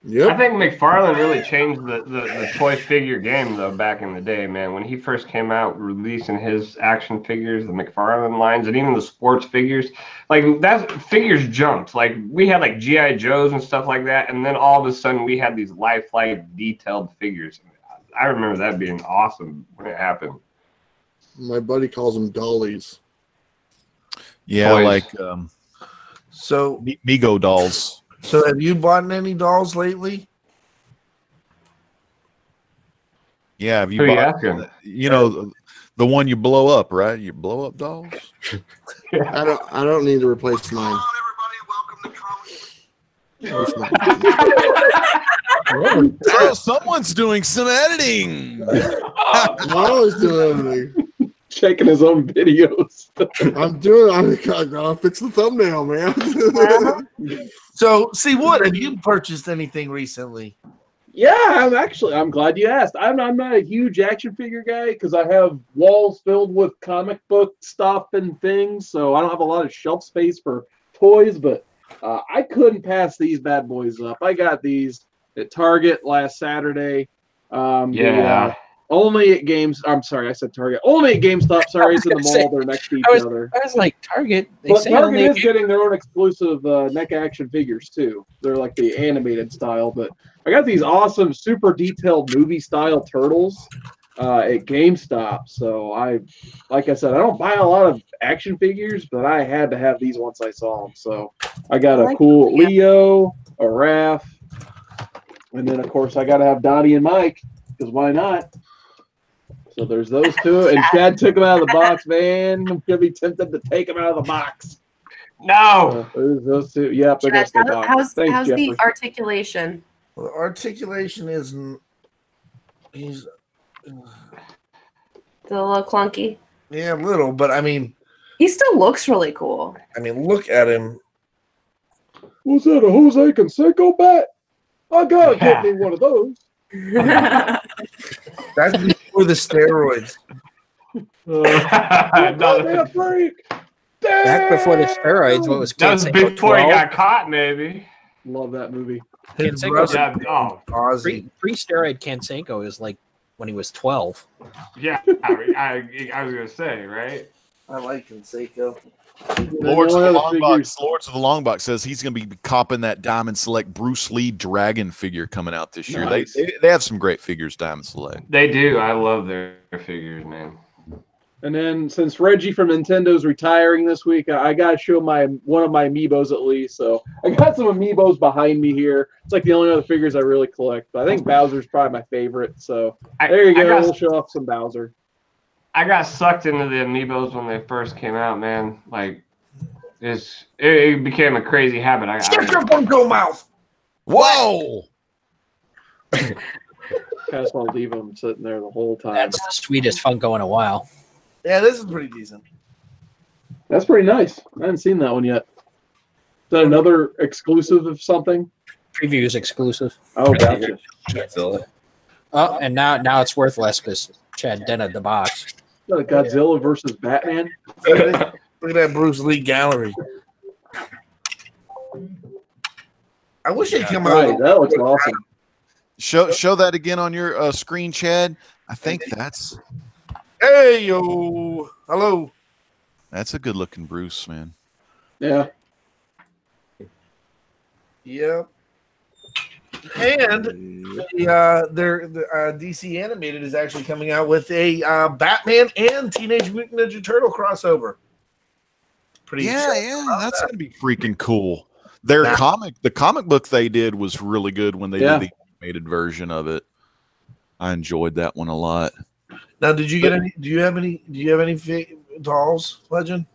Yep. I think McFarlane really changed the toy figure game though back in the day, man. When he first came out releasing his action figures, the McFarlane lines, and even the sports figures, like that figures jumped. Like we had like G.I. Joes and stuff like that, and then all of a sudden we had these lifelike detailed figures. I remember that being awesome when it happened. My buddy calls them dollies. Yeah, Toys. like So Mego dolls. So have you bought any dolls lately? Yeah, have you Who you bought? asking? The one you blow up, right? You blow up dolls. I don't need to replace mine. So someone's doing some editing. I'm always doing everything. Checking his own videos. I gotta fix the thumbnail, man. So, see, what have you purchased anything recently? Yeah, I'm glad you asked. I'm not a huge action figure guy because I have walls filled with comic book stuff and things, so I don't have a lot of shelf space for toys, but I couldn't pass these bad boys up. I got these at Target last Saturday. Only at I'm sorry, I said Target. Only at GameStop. Sorry, it's in the mall. They're next to each other. I was like, Target. But Target is getting their own exclusive NECA action figures, too. They're like the animated style. But I got these awesome, super detailed movie-style turtles at GameStop. So like I said, I don't buy a lot of action figures, but I had to have these once I saw them. So I got a cool Leo, a Raph, and then, of course, I got to have Donnie and Mike, because why not? So there's those two, and Chad took them out of the box, man. I'm gonna be tempted to take them out of the box. No. There's those two. Yep, they're gonna stay box. How's Thanks, the articulation? Well, the articulation isn't. He's. It's a little clunky. Yeah, a little, but I mean. He still looks really cool. I mean, look at him. Was that a Jose Canseco bat? I gotta get me one of those. That's before the steroids. Back before the steroids, what was that was Canseco, before 12? he got caught, maybe. Love that movie. Canseco's Pre-steroid Canseco is like when he was 12. Yeah, I was gonna say, right? I like Canseco. Lords of the Long Box says he's going to be copping that Diamond Select Bruce Lee Dragon figure coming out this year. Nice. They have some great figures, Diamond Select. They do. I love their figures, man. And then since Reggie from Nintendo's retiring this week, I got to show one of my amiibos at least. So I got some amiibos behind me here. It's like the only other figures I really collect. But I think Bowser's probably my favorite. So there you go. We'll show off some Bowser. I got sucked into the amiibos when they first came out, man. Like, it became a crazy habit. Shut your Funko mouth! Whoa! I just want to leave them sitting there the whole time. That's the sweetest Funko in a while. Yeah, this is pretty decent. That's pretty nice. I haven't seen that one yet. Is that another exclusive of something? Previews exclusive. Oh, gotcha. Oh, and now it's worth less because Chad dented the box. Is that a Godzilla versus Batman? Look at that Bruce Lee gallery. I wish they'd come out. Right, that looks awesome. Show that again on your screen, Chad. I think that's. Hey yo, hello. That's a good looking Bruce, man. Yeah. Yep. And the DC Animated is actually coming out with a Batman and Teenage Mutant Ninja Turtle crossover. Pretty that's gonna be freaking cool. The comic book they did was really good when they did the animated version of it. I enjoyed that one a lot. Now, did you get any? Do you have any dolls, Legend?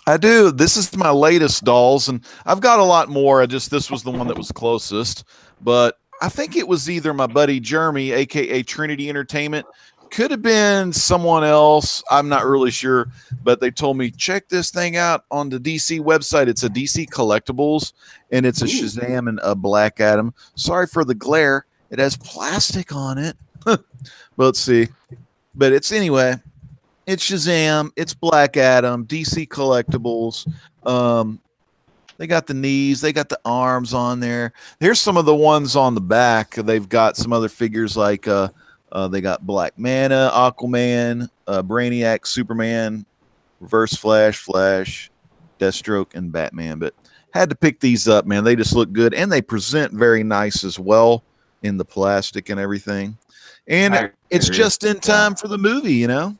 I do. This is my latest dolls, and I've got a lot more. This was the one that was closest, but I think it was either my buddy Jeremy, aka Trinity Entertainment. Could have been someone else. I'm not really sure, but they told me check this thing out on the DC website. It's a DC Collectibles, and it's a Shazam and a Black Adam. Sorry for the glare. It has plastic on it. But let's see. But it's anyway. It's Shazam. It's Black Adam. DC Collectibles. They got the knees. They got the arms on there. Here's some of the ones on the back. They've got some other figures like they got Black Manta, Aquaman, Brainiac, Superman, Reverse Flash, Deathstroke, and Batman. But had to pick these up, man. They just look good, and they present very nice as well in the plastic and everything. And it's just in time for the movie, you know.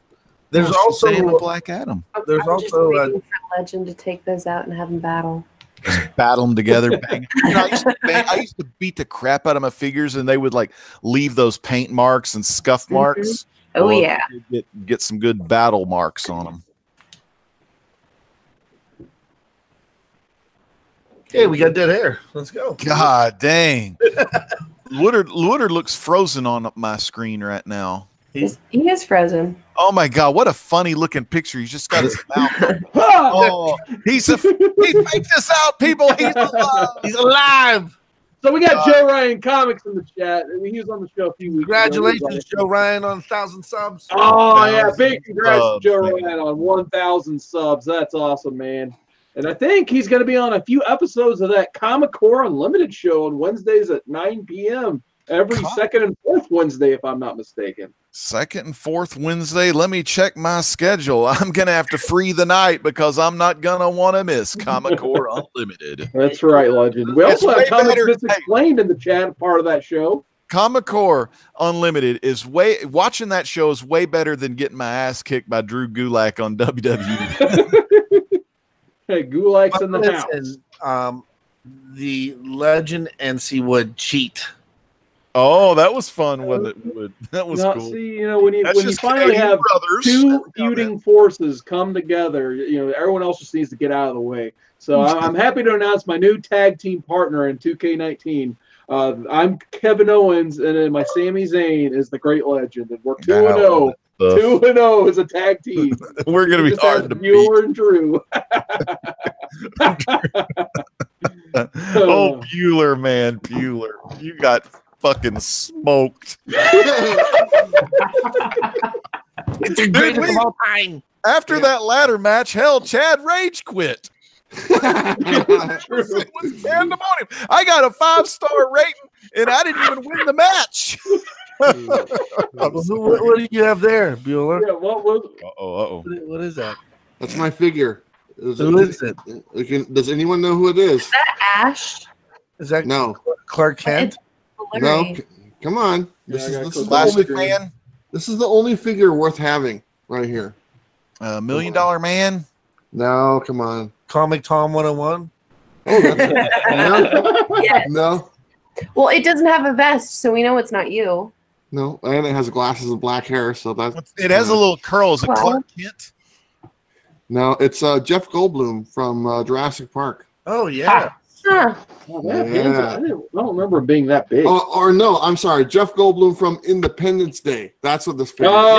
There's also a Black Adam. There's I'm also just waiting for Legend to take those out and have them battle. Just battle them together. Bang. You know, I used to beat the crap out of my figures, and they would like leave those paint marks and scuff marks. Oh well, yeah, get some good battle marks on them. Hey, we got dead hair. Let's go. God dang. Woodard looks frozen on my screen right now. he is frozen. Oh my God, what a funny looking picture. He's just got his mouth. Oh, he faked this out, people. He's alive. He's alive. So we got Joe Ryan Comics in the chat. He was on the show a few weeks Congratulations, ago. Joe Ryan, on 1,000 subs. Oh, yeah. Big congrats to Joe man. Ryan on 1,000 subs. That's awesome, man. And I think he's going to be on a few episodes of that Comic Core Unlimited show on Wednesdays at 9 p.m. every second and fourth Wednesday, if I'm not mistaken. Second and fourth Wednesday. Let me check my schedule. I'm going to have to free the night because I'm not going to want to miss Comic Core Unlimited. That's right, Legend. We also have Comics Explained in the chat, part of that show. Comic Core Unlimited is watching that show is way better than getting my ass kicked by Drew Gulak on WWE. Hey, Gulak's in the house. The Legend and Seawood cheat. Oh, that was fun, wasn't it? That was cool. See, you know, when you finally have two feuding forces come together, you know, everyone else just needs to get out of the way. So I'm happy to announce my new tag team partner in 2K19. I'm Kevin Owens, and then my Sami Zayn is the Great Legend, and we're 2-0. 2-0 is a tag team. We're gonna be hard to beat. Bueller and Drew. Oh, Bueller, man, Bueller, you got fucking smoked. It's the greatest of all time. After that ladder match, hell, Chad rage quit. It was pandemonium. I got a 5-star rating, and I didn't even win the match. What do you have there, Bueller? Yeah, What is that? That's my figure. Who is it? Does anyone know who it is? Is that Ash? Is that No. Clark Kent? Clark Kent? It's Blurry. No, come on. This is Yeah, the Plastic Man. This is the only figure worth having right here. $1 Million Man. No, come on. Comic Tom 101. Oh, that's no, Yes. no, Well, it doesn't have a vest, so we know it's not you. no. And it has glasses and black hair, so that's It has a little curl. Is it Well- Clark Kent? no. It's Jeff Goldblum from Jurassic Park. Oh yeah. Huh. Oh, that hands are- I don't remember him being that big. Or no, I'm sorry, Jeff Goldblum from Independence Day. That's what this figure Oh,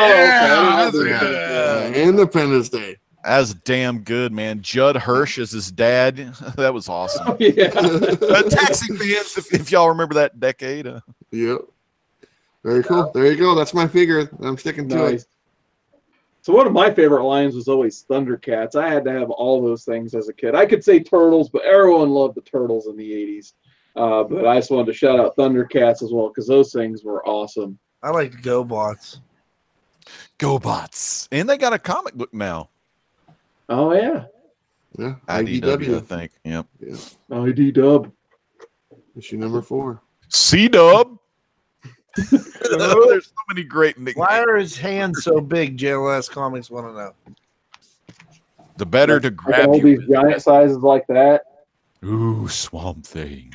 is. okay. that's good. Independence Day. That's damn good, man. Judd Hirsch is his dad. That was awesome. Yeah. Taxi fans, if y'all remember that decade. Yep. Very cool. There you go. That's my figure. I'm sticking to it. Nice. So one of my favorite lines was always Thundercats. I had to have all those things as a kid. I could say Turtles, but everyone loved the Turtles in the 80s. But I just wanted to shout out Thundercats as well because those things were awesome. I like GoBots. GoBots. And they got a comic book now. Oh, yeah. Yeah. IDW, I IDW. think. Yep. Yeah. ID Dub. Issue number 4. C-Dub. There's so many great nicknames. Why are his hands so big? JLS Comics want to know. The better to Like grab all you. these with. giant sizes like that. Ooh, Swamp Thing.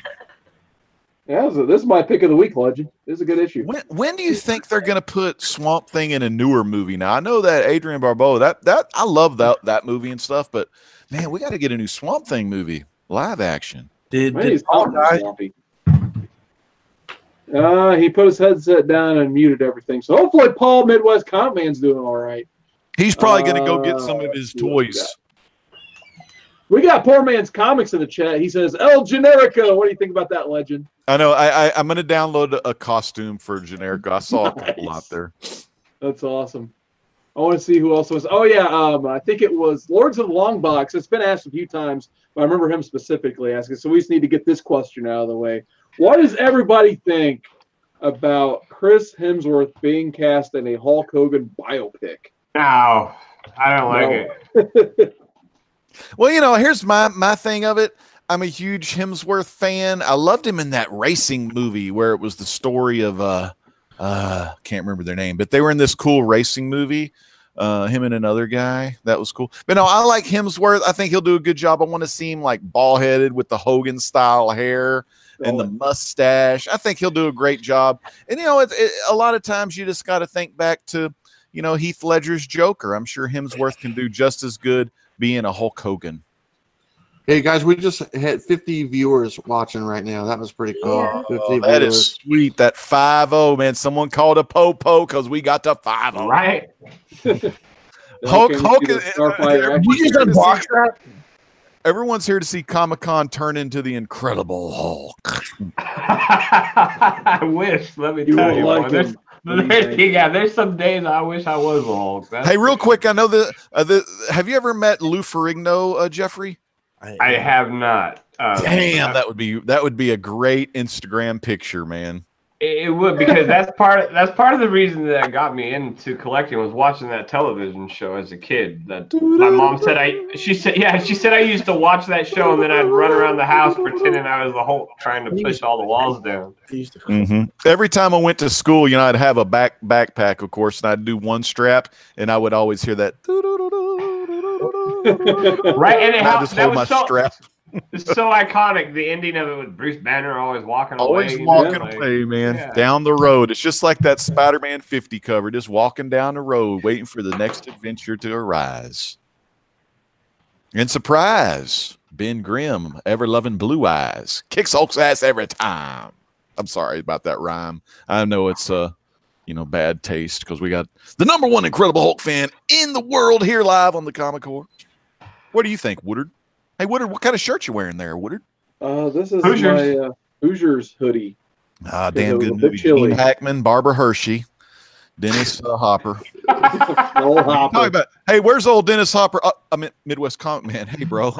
Yeah, this is my pick of the week, Legend. This is a good issue. When do you think they're going to put Swamp Thing in a newer movie? Now I know that Adrian Barbeau, that I love that movie and stuff, but man, we got to get a new Swamp Thing movie, live action. Did Man, he's Paul die? swampy. He put his headset down and muted everything. So hopefully Paul Midwest ComicMan's doing all right. He's probably going to go get some of his let's see what we toys. got. We got Poor Man's Comics in the chat. He says, El Generico. What do you think about that, Legend? I know. I'm going to download a costume for Generico. I saw a couple out there. That's awesome. I want to see who else was. Oh, yeah. I think it was Lords of the Long Box. It's been asked a few times, but I remember him specifically asking. So we just need to get this question out of the way. What does everybody think about Chris Hemsworth being cast in a Hulk Hogan biopic? No, I don't like it. Well, here's my thing of it. I'm a huge Hemsworth fan. I loved him in that racing movie where it was the story of can't remember their name, but they were in this cool racing movie. Him and another guy. That was cool. But no, I like Hemsworth. I think he'll do a good job. I want to see him like bald headed with the Hogan style hair and the mustache. I think he'll do a great job. And a lot of times you just got to think back to Heath Ledger's Joker. I'm sure Hemsworth can do just as good being a Hulk Hogan. Hey guys, we just had 50 viewers watching right now. That was pretty cool. Yeah. 50 That viewers. is sweet. That 5-0, man. Someone called a po-po because we got to 5-0. Right? Hulk Okay, Hogan. Starfire You just unbox that? Everyone's here to see Comic-Con turn into the Incredible Hulk. I wish. Let me You tell will you. like boy. him. What do you think? There's some days I wish I was a Hulk. That's Hey, real for quick, I know have you ever met Lou Ferrigno, Jeffrey? I have not. Damn, that would be a great Instagram picture, man. It would, because that's part of the reason that got me into collecting was watching that television show as a kid. That my mom said she said I used to watch that show and then I'd run around the house pretending I was the Hulk trying to push all the walls down. Every time I went to school, I'd have a backpack, of course, and I'd do one strap, and I would always hear that. Right, and I just hold my strap. It's so iconic. The ending of it with Bruce Banner always walking Always away. walking away, man. Yeah. Down the road. It's just like that Spider-Man 50 cover, just walking down the road, waiting for the next adventure to arise. And surprise, Ben Grimm, ever-loving Blue Eyes, kicks Hulk's ass every time. I'm sorry about that rhyme. I know it's bad taste because we got the #1 Incredible Hulk fan in the world here live on the Comic Corps. What do you think, Woodard? Hey, Woodard, what kind of shirt you wearing there, Woodard? This is Hoosiers. my Hoosiers hoodie. Damn it was good a bit movie. chilly. Gene Hackman, Barbara Hershey, Dennis Hopper. Old Hopper. Hey, where's old Dennis Hopper? I mean, Midwest Comic Man. Hey, bro,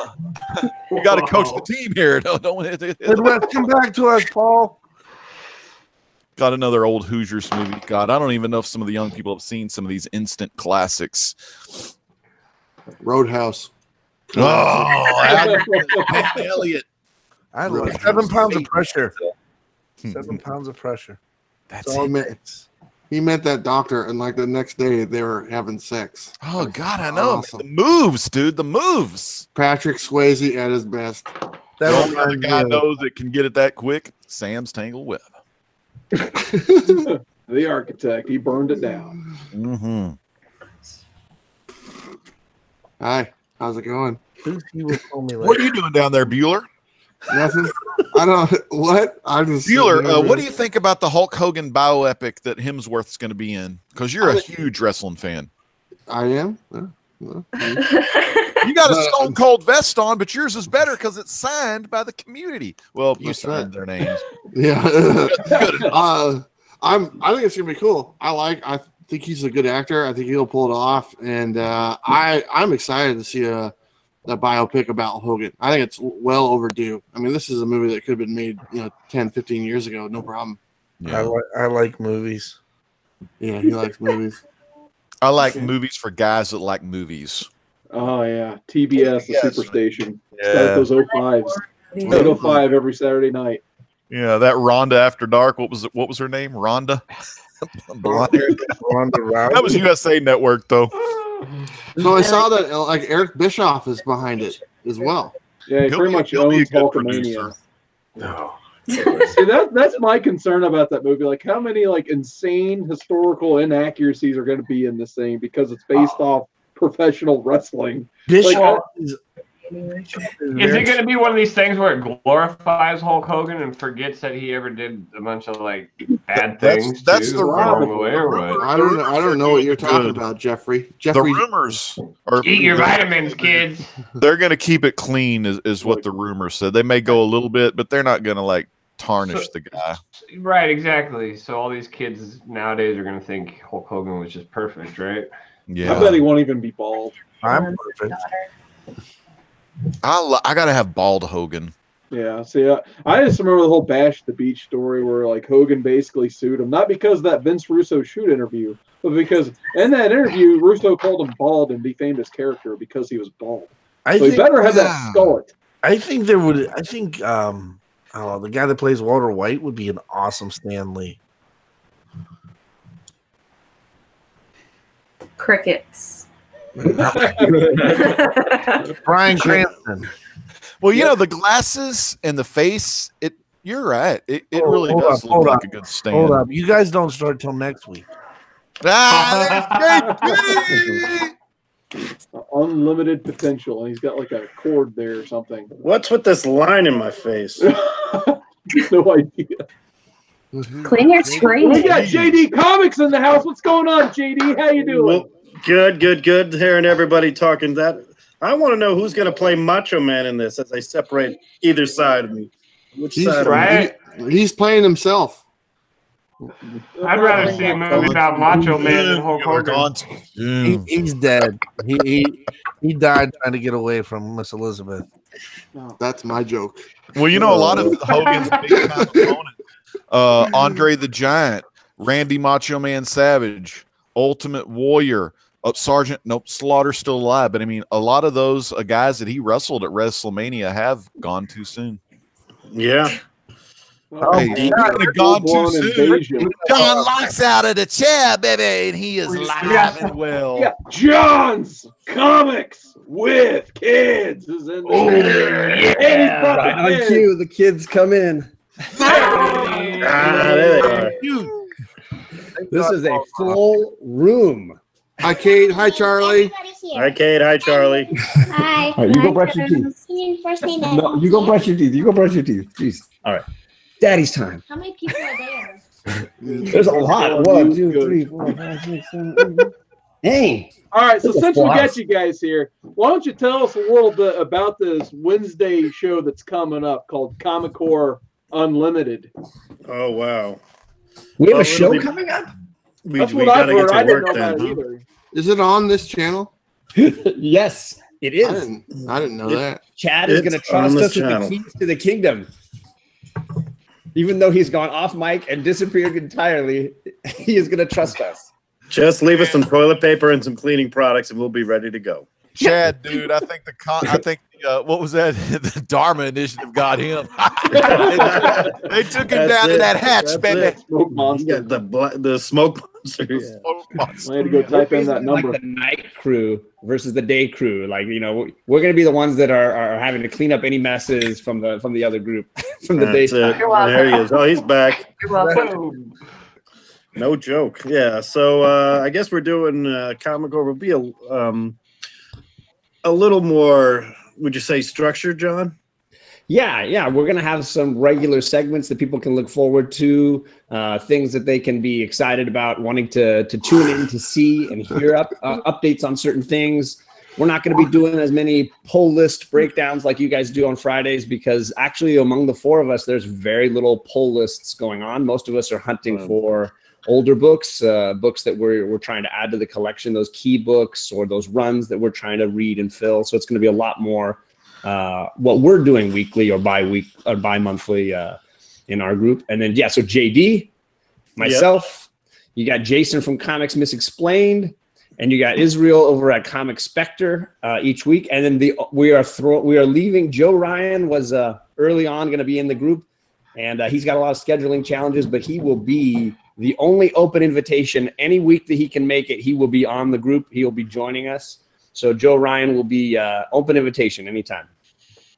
you got to coach the team here. Don't Midwest, come back to us, Paul. Got another old Hoosiers movie. God, I don't even know if some of the young people have seen some of these instant classics. Roadhouse. Oh, Elliot. I love 7 pounds of pressure. 7 pounds of pressure. That's That's all it. it makes. He met that doctor, and like the next day they were having sex. Oh God, I know. Awesome. The moves, dude. The moves. Patrick Swayze at his best. The That only other reminds me guy of- knows that can get it that quick. Sam's Tangled Web. The architect, he burned it down. Mm-hmm. Hi, how's it going? He will call me What later. are you doing down there, Bueller? Nothing. I don't. What? I'm just. Bueller, what do you think about the Hulk Hogan bioepic that Hemsworth's going to be in? Because you're a huge wrestling fan. I am. You got a Stone Cold vest on, but yours is better because it's signed by the community. Well, you That's signed their names. Yeah. Good enough. I think it's gonna be cool. I think he's a good actor. I think he'll pull it off, and I'm excited to see a biopic about Hogan. I think it's well overdue. I mean, this is a movie that could have been made, 10, 15 years ago, no problem. Yeah. I like movies. Yeah, he likes movies. I like movies for guys that like movies. Oh yeah, TBS, the Yes. Superstation. Yeah. Start those 05s. 805 every Saturday night. Yeah, that Rhonda After Dark. What was her name? Rhonda. Blonde hair. Ronda Rousey. That was USA Network, though. So I saw that like Eric Bischoff is behind it as well. Yeah, he He'll pretty be- much he'll be a owns good Hulkamania. producer. No. See, that's my concern about that movie. Like, how many like insane historical inaccuracies are going to be in this thing because it's based off professional wrestling? Bischoff Like, Is it going to be one of these things where it glorifies Hulk Hogan and forgets that he ever did a bunch of like bad things? That's too, the along rumor. the way, or what? I don't know what you're talking about, Jeffrey. The rumors are Eat your vitamins, kids. they're going to keep it clean, is what the rumors said. They may go a little bit, but they're not going to like tarnish the guy. Right, exactly. So all these kids nowadays are going to think Hulk Hogan was just perfect, right? I bet Yeah, he won't even be bald. I'm perfect. I got to have bald Hogan. Yeah, see, I just remember the whole Bash at the Beach story where like Hogan basically sued him, not because of that Vince Russo shoot interview, but because in that interview Russo called him bald and defamed his character because he was bald. I So he think, better have that skullet. I think there would. I think I don't know, the guy that plays Walter White would be an awesome Stan Lee. Crickets. Bryan Cranston. Well, you know, the glasses and the face, you're right. It Oh, really hold does up, look hold like up. a good stand. Hold up, you guys don't start till next week. Ah, that's great. Unlimited potential, and he's got like a cord there or something. What's with this line in my face? No idea. Clean your screen. We got JD Comics in the house. What's going on, JD? How you doing? Well, good. Hearing everybody talking that. I want to know who's going to play Macho Man in this as I separate either side of me. Which He's, side? right. he's playing himself. I'd rather see a movie about Macho Man than Hulk Hogan. He's dead. He died trying to get away from Miss Elizabeth. That's my joke. Well, you know, a lot of Hogan's big time opponents, Andre the Giant, Randy Macho Man Savage, Ultimate Warrior, Slaughter's still alive. But I mean, a lot of those guys that he wrestled at WrestleMania have gone too soon. Yeah. Hey, he could have gone too Full-blown soon. invasion. John Locke's out of the chair, baby, and he is live and well. Yeah, John's Comics with Kids is in there. And he's brought Right the on kids. cue, the kids come in. There they are. This is a full room. Hi, Kate. Hi, Charlie. Hi, Kate. Hi, Charlie. Hi. All right, you go brush your teeth. Your first name is. No, you go brush your teeth. You go brush your teeth. Jeez. All right. Daddy's time. How many people are there? There's a lot. 1, 2, 3, 4, 5, 6, 7, 8. Hey. All right, so This is since we full got house. you guys here, why don't you tell us a little bit about this Wednesday show that's coming up called Comic Core Unlimited? Oh, wow. We have Well, a show it'll be- coming up? We That's what got I've to get heard. to I didn't know work about then. it either. Is it on this channel? Yes, it I is. didn't know that. Chad is It's going to on trust this us with the channel. keys to the kingdom. Even though he's gone off mic and disappeared entirely, he is going to trust us. Just leave us some toilet paper and some cleaning products, and we'll be ready to go. Chad, dude, I think what was that? The Dharma Initiative got him. They took him That's down it. to that hatch, That's baby. it. Smoke You monster. got the smoke Yeah. I had to go type in that number. Like the night crew versus the day crew. Like, you know, we're going to be the ones that are having to clean up any messes from the other group from the That's daytime. it. There he is. Oh, he's back. You're welcome. No joke. Yeah. So I guess we're doing comic over. Be a little more. Would you say structured, John? Yeah. We're going to have some regular segments that people can look forward to, things that they can be excited about, wanting to tune in to see and hear updates on certain things. We're not going to be doing as many poll list breakdowns like you guys do on Fridays, because actually among the four of us, there's very little poll lists going on. Most of us are hunting for older books, books that we're trying to add to the collection, those key books or those runs that we're trying to read and fill. So it's going to be a lot more what we're doing weekly or bi-monthly in our group. And then, so JD, myself, you got Jason from Comics Misexplained, and you got Israel over at Comic Spectre each week. And then we are leaving. Joe Ryan was early on going to be in the group, and he's got a lot of scheduling challenges, but he will be the only open invitation any week that he can make it. He will be on the group. He will be joining us. So Joe Ryan will be open invitation anytime.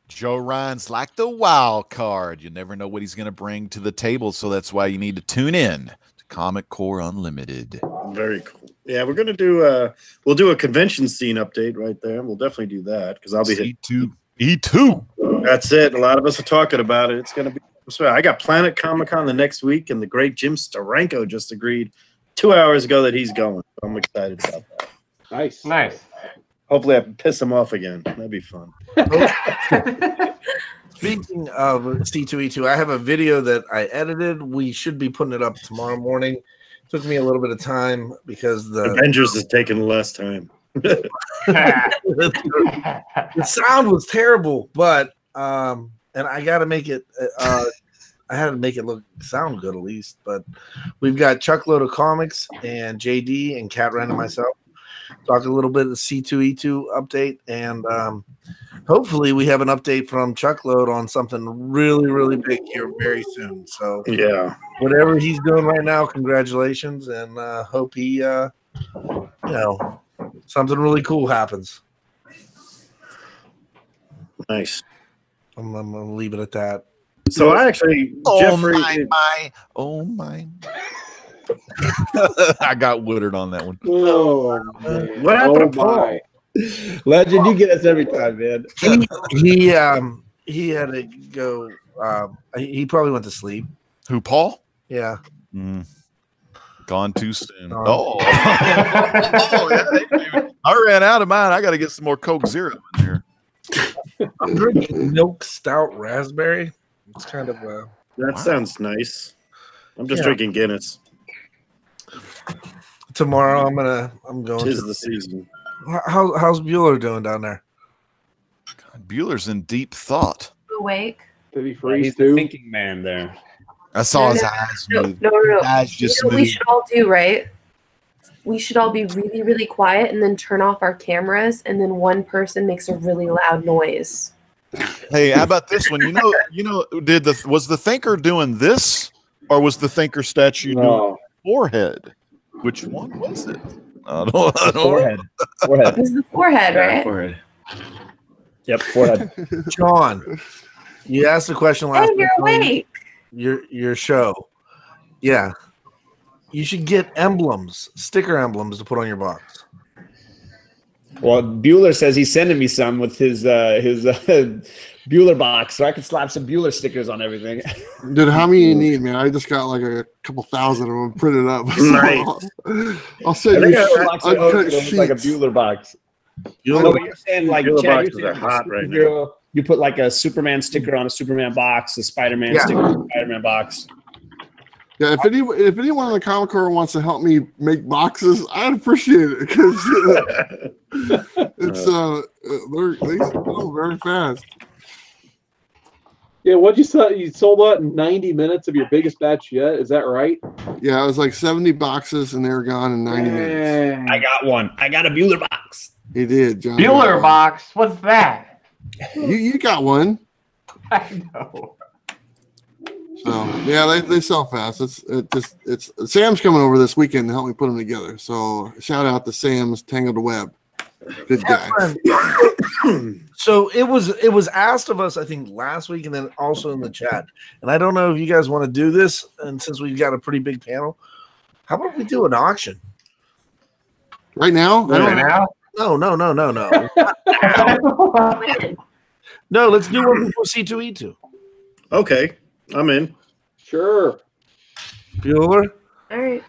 Joe Ryan's like the wild card. You never know what he's going to bring to the table, so that's why you need to tune in to Comic Core Unlimited. Very cool. Yeah, we're gonna do we'll do a convention scene update right there. We'll definitely do that because I'll be E2. That's it. A lot of us are talking about it. It's gonna be. I got Planet Comic Con the next week, and the great Jim Steranko just agreed 2 hours ago that he's going. I'm excited about that. Nice. Hopefully, I can piss him off again. That'd be fun. Speaking of C2E2, I have a video that I edited. We should be putting it up tomorrow morning. Took me a little bit of time because the Avengers is taking less time. the sound was terrible, but and I got to make it. I had to make it sound good at least. But we've got Chuckload of Comics and JD and KATREN and myself talk a little bit of the C2E2 update, and hopefully we have an update from Chuckload on something really, really big here very soon. So yeah, whatever he's doing right now, congratulations, and hope he, something really cool happens. Nice. I'm gonna leave it at that. So I actually, Jeffrey, my. I got Woodard on that one. Oh, man. What happened to Paul? Legend, you get us every time, man. He had to go. He probably went to sleep. Who, Paul? Yeah. Gone too soon. Oh, yeah, I ran out of mine. I got to get some more Coke Zero in here. I'm drinking milk stout raspberry. It's kind of that sounds nice. I'm just drinking Guinness. Tomorrow I'm going. Tis the season. How's Bueller doing down there? God, Bueller's in deep thought. Awake. Did he freeze He's too? the thinking man there. I saw his eyes move. No. Eyes just You know what we moved. should all do, right? We should all be really, really quiet and then turn off our cameras, and then one person makes a really loud noise. Hey, how about this one? Was the thinker doing this, or was the thinker statue doing forehead? Which one was it? I don't Forehead. This is the forehead, right? Forehead. Yep, forehead. John, you asked the question last Hey, you're awake. Your show. Yeah. You should get sticker emblems to put on your box. Well, Bueller says he's sending me some with his Bueller box, so I can slap some Bueller stickers on everything. Dude, how many you need, man? I just got like a couple thousand of them printed up. Nice. I'll send you uncut It like a sheets. Bueller box. Bueller No, but you're saying like Bueller Chad, boxes you're are saying hot right superhero- You put like a Superman sticker on a Superman box, a Spider-Man sticker on a Spider-Man box. Yeah, if anyone in the Comic Core wants to help me make boxes, I'd appreciate it because it's they go very fast. Yeah, what'd you say? You sold out in 90 minutes of your biggest batch yet? Is that right? Yeah, it was like 70 boxes and they were gone in 90 minutes. I got one. I got a Bueller box. He did, John. Bueller box. What's that? You got one. I know. So yeah, they sell fast. It's Sam's coming over this weekend to help me put them together. So shout out to Sam's Tangled Web. Good guy. So it was asked of us, I think, last week, and then also in the chat. And I don't know if you guys want to do this, and since we've got a pretty big panel, how about we do an auction right now? Right now? No. No, let's do one before C2E2. Okay, I'm in. Sure. Bueller? All right.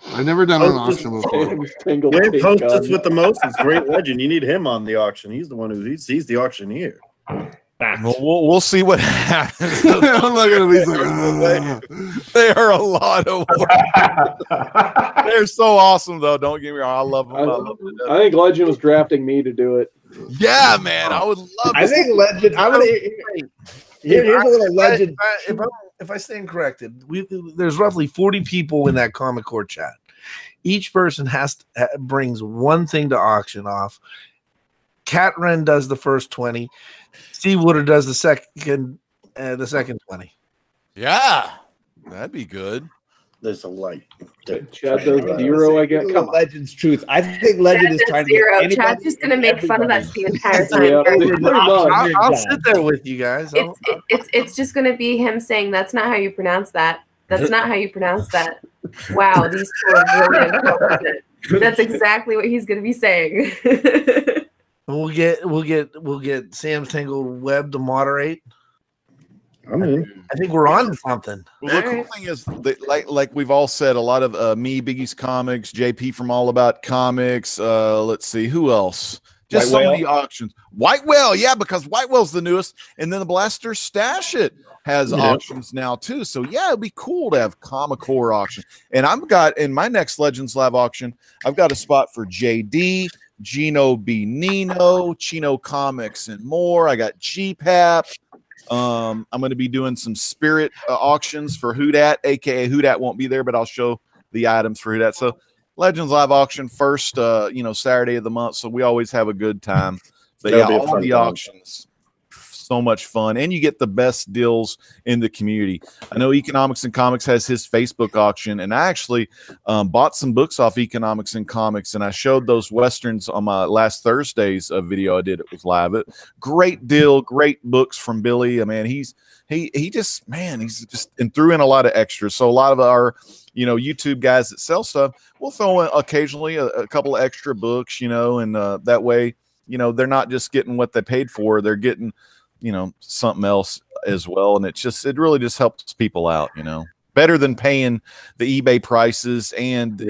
I've never done an auction before. Dave hostess with the most. It's Great Legend. You need him on the auction. He's the one he's the auctioneer. Well, we'll see what happens. I'm not gonna be they are a lot of work. They're so awesome, though. Don't get me wrong. I love them. I think Legend was drafting me to do it. Yeah, man. I would love. I think Legend. I'm gonna. Here's a little Legend. If I stand corrected, there's roughly 40 people in that Comic Core chat. Each person brings one thing to auction off. KATREN does the first 20. Steve Wooder does the second 20. Yeah, that'd be good. There's a light. Chad does 0, I guess. Come on. Legend's truth. I think Legend is trying to zero. get Chad's just gonna make fun of us the entire time. Yeah, pretty much. I'll sit there with you guys. It's just gonna be him saying, "That's not how you pronounce that. That's not how you pronounce that." Wow, these two are really incompetent. That's exactly what he's gonna be saying. We'll get Sam's Tangled Web to moderate. I'm in. I think we're on to something. Well, the cool thing is, that, like we've all said, a lot of me, Biggie's Comics, JP from All About Comics. Let's see, who else? Just so many auctions. White Whale, yeah, because White Whale's the newest, and then the Blaster Stash It has auctions now too. So yeah, it'd be cool to have Comic Core auction. And I've got in my next Legends Live auction, I've got a spot for JD, Gino B. Nino, Chino Comics, and more. I got GPAP. I'm going to be doing some spirit auctions for Hoodat, aka Hoodat won't be there, but I'll show the items for Hoodat. So Legends Live auction first, Saturday of the month. So we always have a good time. But yeah, all the auctions, so much fun, and you get the best deals in the community. I know Economics and Comics has his Facebook auction, and I actually bought some books off Economics and Comics, and I showed those Westerns on my last Thursday's video I did. It was live. Great deal, great books from Billy. I mean, he's just and threw in a lot of extras. So a lot of our YouTube guys that sell stuff will throw in occasionally a couple of extra books, and that way, they're not just getting what they paid for; they're getting something else as well. And it really just helps people out, better than paying the eBay prices. And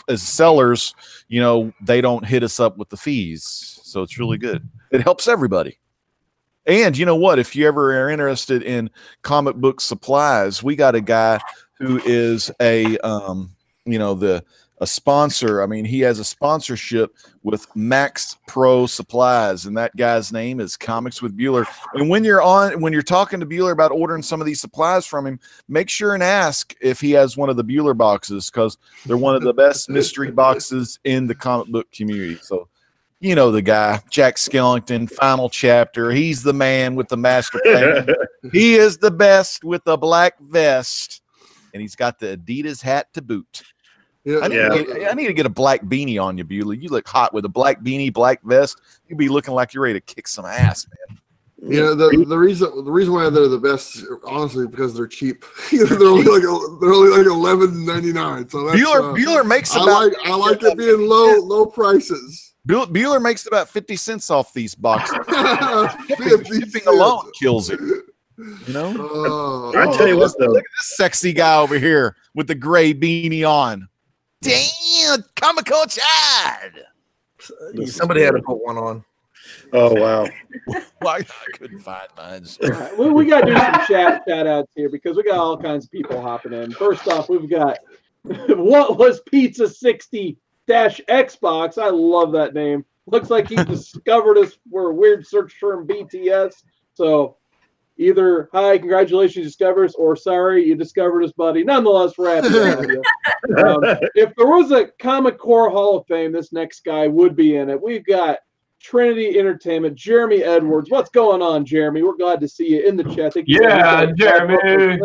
as sellers, they don't hit us up with the fees. So it's really good. It helps everybody. And you know what? If you ever are interested in comic book supplies, we got a guy who is a sponsor. I mean, he has a sponsorship with Max Pro Supplies, and that guy's name is Comics with Bueller. And when you're talking to Bueller about ordering some of these supplies from him, make sure and ask if he has one of the Bueller boxes, because they're one of the best mystery boxes in the comic book community. So, the guy, Jack Skellington, Final Chapter. He's the man with the master plan. He is the best with the black vest, and he's got the Adidas hat to boot. I need to get a black beanie on you, Bueller. You look hot with a black beanie, black vest. You'd be looking like you're ready to kick some ass, man. The reason why they're the best, honestly, because they're cheap. they're only like $11.99. So that's, Bueller makes I like it being low prices. Bueller makes about 50 cents off these boxes. Shipping alone kills it. I tell you what, though, look at this sexy guy over here with the gray beanie on. Damn, comical Chad. Somebody had to put one on. Oh wow! Why I couldn't find mine. We got to do some shout outs here because we got all kinds of people hopping in. First off, we've got What Was Pizza 60-Xbox. I love that name. Looks like he discovered us for a weird search term BTS. So either hi, congratulations, you discovered us, or sorry, you discovered us, buddy. Nonetheless, we're happy to have you. If there was a Comic Core Hall of Fame, this next guy would be in it. We've got Trinity Entertainment, Jeremy Edwards. What's going on, Jeremy? We're glad to see you in the chat. Thank you Yeah, so much. Jeremy.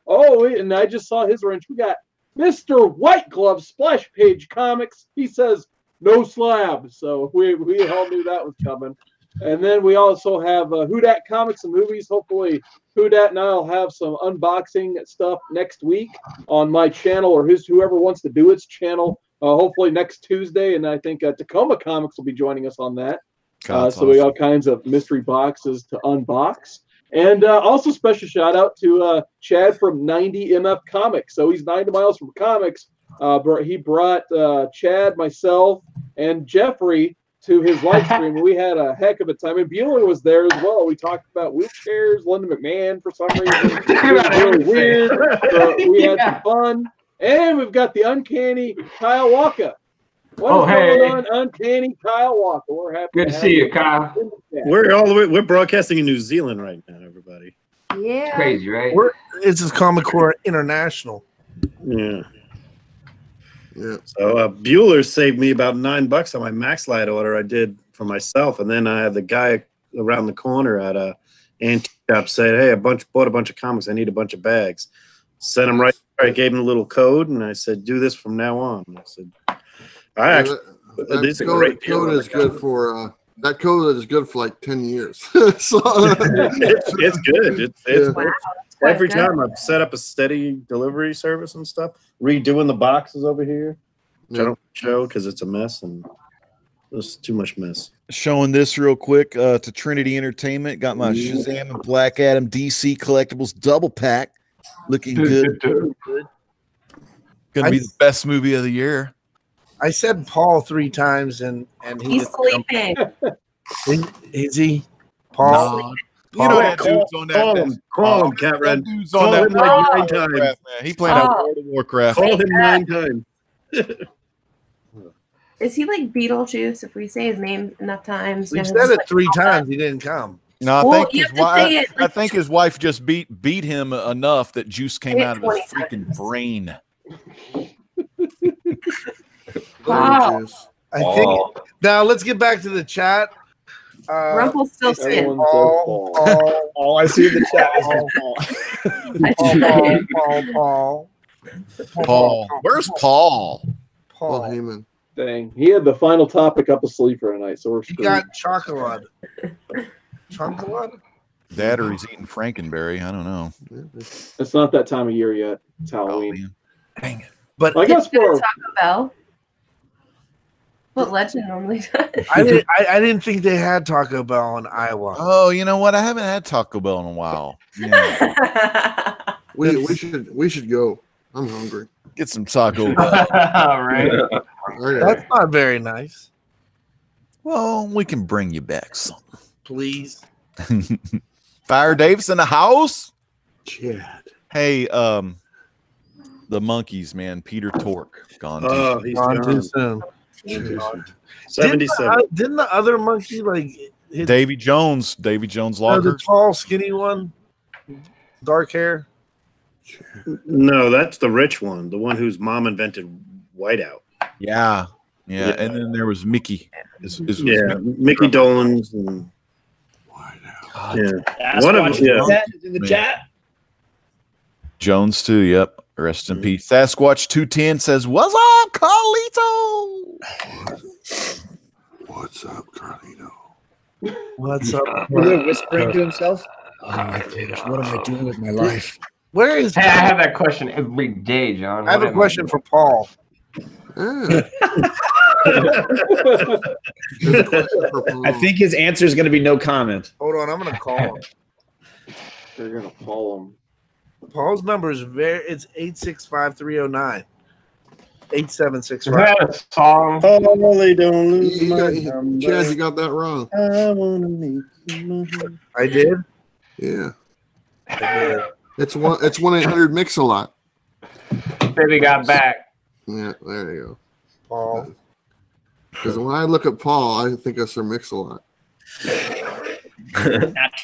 Oh, and I just saw his wrench. We got Mr. White Glove, Splash Page Comics. He says no slab, so we all knew that was coming. And then we also have Who Dat Comics and Movies. Hopefully, Who Dat and I'll have some unboxing stuff next week on my channel or whoever wants to do its channel. Hopefully next Tuesday, and I think Tacoma Comics will be joining us on that. So we got all kinds of mystery boxes to unbox. And also special shout out to Chad from 90 MF Comics. So he's 90 miles from comics. He brought Chad, myself, and Jeffrey to his live stream. We had a heck of a time. And Bueller was there as well. We talked about wheelchairs, Linda McMahon for some reason. It was really weird. So we had some fun. And we've got the uncanny Kyle Walker. What is going on, uncanny Kyle Walker? We're happy. Good to see you, Kyle. We're broadcasting in New Zealand right now, everybody. Yeah. It's crazy, right? This is Comic Core International. Yeah. Yeah. So Bueller saved me about $9 on my Max Light order I did for myself, and then I had the guy around the corner at a antique shop said, "Hey, bought a bunch of comics. I need a bunch of bags." Sent him right. I gave him a little code, and I said, "Do this from now on." And I said, "That code is good for that code is good for like 10 years." So it's good. It's Wow, every good. time I've set up a steady delivery service and stuff, redoing the boxes over here, which I don't show because it's a mess and there's too much mess. Showing this real quick to Trinity Entertainment. Got my Shazam and Black Adam DC collectibles double pack. Looking good. Gonna be the best movie of the year. I said Paul 3 times and He's sleeping. Is he? Paul? No. You know that dude's on that. Call him, KATREN. Dude's on that. Him like 9 times. Man. He played out World of Warcraft. Call him 9 times. Is he like Beetlejuice? If we say his name enough times, He said it 3 times. He didn't come. No, I Well, think you his have to wife. say it, I think his wife just beat him enough that juice came Say it out of his 20 freaking times. brain. Wow. I think. Now let's get back to the chat. Rumpelstiltskin. All I see in the chat is Paul. Paul, where's Paul? Paul Heyman. Dang. He had the final topic up his sleeve for tonight, so we're He screwed. got chocolate. Chocolate? That or he's eating Frankenberry. I don't know. It's not that time of year yet. It's Halloween. Dang it. But I guess for Taco Bell. What Legend normally does. I didn't think they had Taco Bell in Iowa. Oh, you know what? I haven't had Taco Bell in a while. Yeah. we should go. I'm hungry. Get some Taco Bell. Right. That's not very nice. Well, we can bring you back some. Please. Fire Davis in the house. Chad. Hey, the monkeys, man. Peter Tork gone. Oh, he's Gone too gone. soon. 77. Didn't the other monkey like hit Davy Jones the Locker. tall, skinny one? Dark hair? No, that's the rich one, the one whose mom invented whiteout. Yeah. And then there was Mickey. Mickey Dolenz and one of them. Yeah. is in the chat. Jones too. Yep. Rest in peace. Sasquatch 210 says, "What's up, Carlito?" What's up, Carlito? What's up? Whispering to himself. Oh my gosh, what am I doing with my life? Where is Hey, I have that question every day, John. I have a question for Paul. Yeah. I think his answer is going to be no comment. Hold on, I'm gonna call him. they're gonna call him. Paul's number is it's 865-309. Is 8765. that a song? Holy, don't lose my number. Chad, you got that wrong. I wanna make you mine. I did? Yeah. I did. It's 1-800 Mix a Lot. Baby got back. Yeah, there you go. Paul. Because when I look at Paul, I think of Sir Mix a Lot.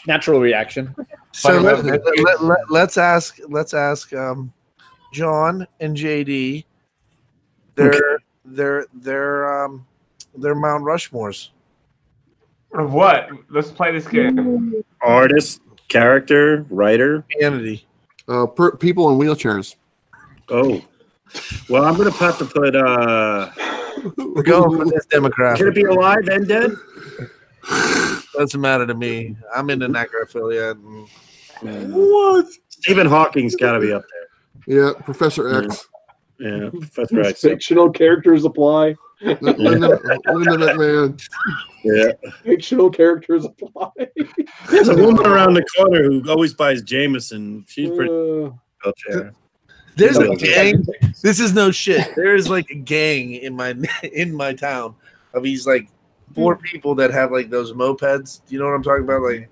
Natural reaction. So let's ask John and JD their Mount Rushmores. Of what? Let's play this game. Artist, character, writer. Humanity. People in wheelchairs. Oh. Well, I'm going to have to put... We're going for this demographic. Can it be alive and dead? Doesn't matter to me. I'm into necrophilia. What? Stephen Hawking's got to be up there. Yeah, Professor X. Yeah, Professor X. Fictional characters apply. Linda McMahon. Yeah. Fictional characters apply. There's a woman around the corner who always buys Jameson. She's pretty wheelchair. There's a gang. This is no shit. There is like a gang in my town of these like 4 people that have like those mopeds. Do you know what I'm talking about? Like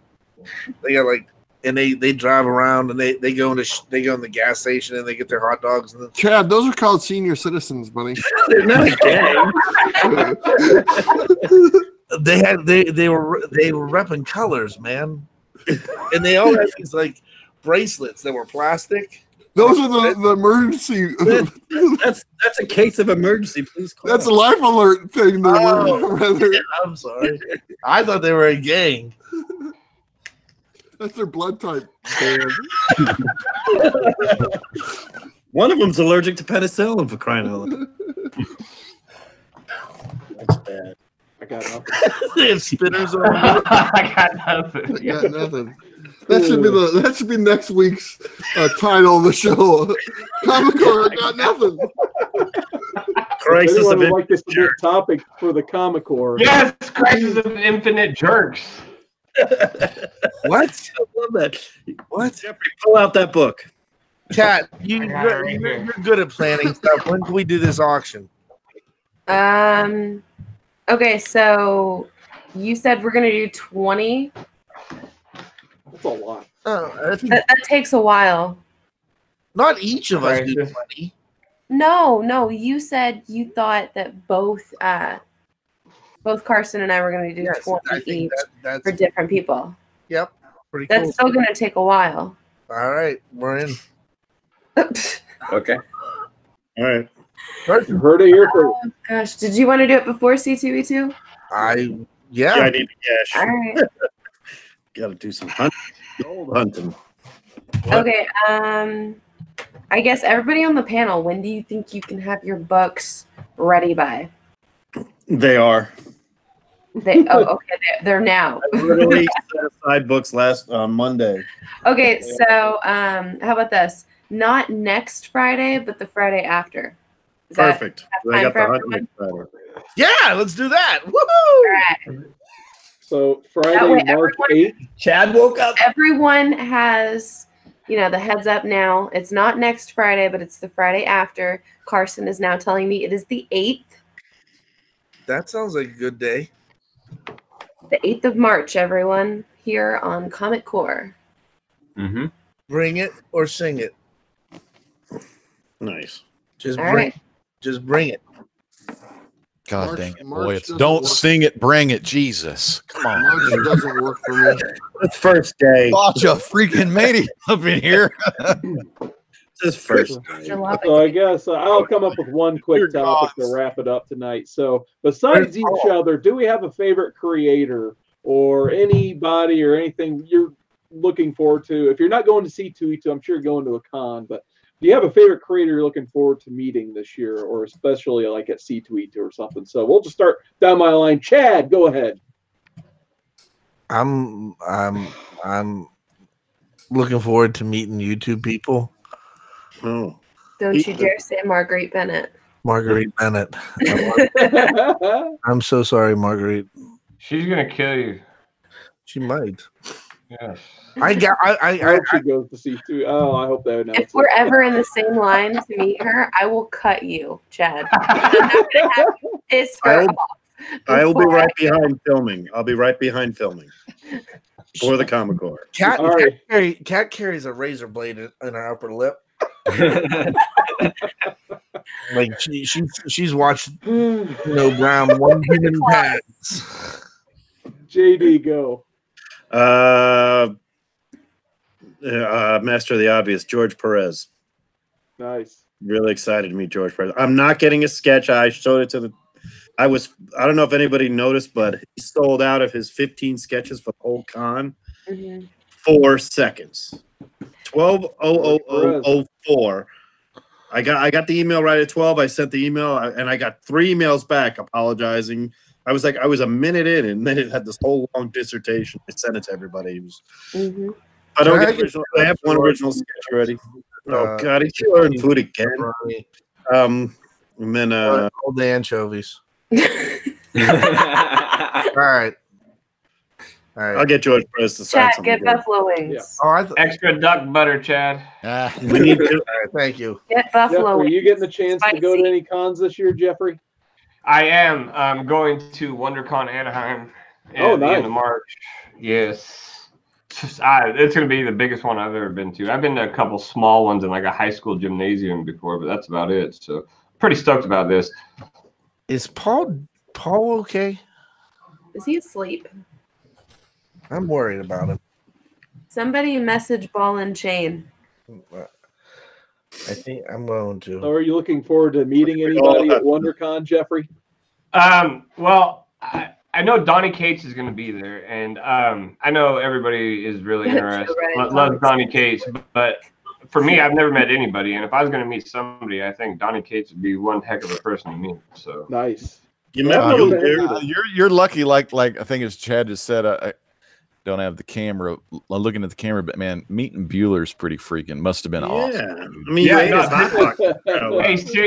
they got like, and they drive around and they go in the gas station and they get their hot dogs. And Chad, those are called senior citizens, buddy. They're not a gang. they were repping colors, man, and they all had these like bracelets that were plastic. Those are the emergency. That's a case of emergency. Please call. That's a life alert thing. I'm sorry. I thought they were a gang. That's their blood type. One of them's allergic to penicillin, for crying out loud. That's bad. I got nothing. They have spinners on. I got nothing. Got nothing. That should be next week's title of the show. Comic Core, I got nothing. Crisis Anyone of would like this to be a topic for the Comic Core? Yes, Crisis of Infinite Jerks. What? I love that. What? Jeffrey, pull out that book. Kat, you're good at planning stuff. When can we do this auction? Okay, so you said we're gonna do 20. That's a lot. That takes a while. Not each of us do 20. No, you said you thought that both Carson and I were going to do 20 each for different people. Yep. Pretty That's cool. still going to take a while. All right. We're in. Okay. All right. You heard it here first. Oh, gosh. Did you want to do it before C2E2? Yeah. I need cash. All right. Got to do some hunting. Gold hunting. Okay. I guess everybody on the panel, when do you think you can have your books ready by? They are. Okay. They're now. I literally set aside books on Monday. Okay, so how about this? Not next Friday, but the Friday after. Is that Perfect. have I time got for the everyone? hunting Friday. Yeah, let's do that. Woohoo! All right. So That Friday, way March everyone- 8th. Chad woke up. Everyone has, the heads up now. It's not next Friday, but it's the Friday after. Carson is now telling me it is the 8th. That sounds like a good day. The 8th of March, everyone, here on Comic Core. Mm-hmm. Bring it or sing it. Nice. Just All bring right. Just bring it. God March- dang it, March boy! It's doesn't don't work. sing it, bring it, Jesus! Come on, March doesn't work for me. It's first day. Watch a freaking maniac up in here. It's his first day. July. So I guess I'll come up with one quick Dear topic gods. to wrap it up tonight. So besides each other, do we have a favorite creator or anybody or anything you're looking forward to? If you're not going to C2E2, I'm sure you're going to a con, but do you have a favorite creator you're looking forward to meeting this year, or especially like at C2E2 or something? So we'll just start down my line. Chad, go ahead. I'm looking forward to meeting you two people. Oh. Don't you dare say Marguerite Bennett. Marguerite Bennett. I'm so sorry, Marguerite. She's gonna kill you. She might. Yes. I hope she goes to C2. Oh, I hope they announce If we're ever in the same line to meet her, I will cut you, Chad. I'm not gonna have to piss her I'll- off. I will be before right behind filming. I'll be right behind filming for the Comic Core. Cat, All right. Cat carries a razor blade in her upper lip. Like she's watched Brown one human pants. JD, go. Master of the Obvious, George Perez. Nice. Really excited to meet George Perez. I'm not getting a sketch. I showed it to I don't know if anybody noticed, but he sold out of his 15 sketches for the whole con. 4 seconds. 12:00:04. I got the email right at 12. I sent the email and I got 3 emails back apologizing. I was a minute in, and then it had this whole long dissertation. I sent it to everybody. It was, I don't get original. I have one original sketch already. Oh God, he's ordering food again. And then all the anchovies. All right. I'll get George Perez to sign Chad, something. get buffalo wings. Yeah. Oh, Extra duck butter, Chad. We need to. all right, thank you. Get buffalo Jeffrey, wings. you getting the chance to go to Spicy. any cons this year, Jeffrey? I am. I'm going to WonderCon Anaheim at the end of March. Yes. It's going to be the biggest one I've ever been to. I've been to a couple small ones in like a high school gymnasium before, but that's about it. So pretty stoked about this. Is Paul okay? Is he asleep? I'm worried about him. Somebody message Ball and Chain. I think I'm going to. So are you looking forward to meeting anybody at WonderCon, Jeffrey? Well, I know Donnie Cates is going to be there, and I know everybody is really interested. Loves Donnie Cates, but for me, I've never met anybody, and if I was going to meet somebody, I think Donnie Cates would be one heck of a person to meet. So nice. You're lucky. Like I think as Chad just said, I don't have the camera. I'm looking at the camera, but man, meeting Bueller's pretty freaking. Must have been awesome. I mean, hey,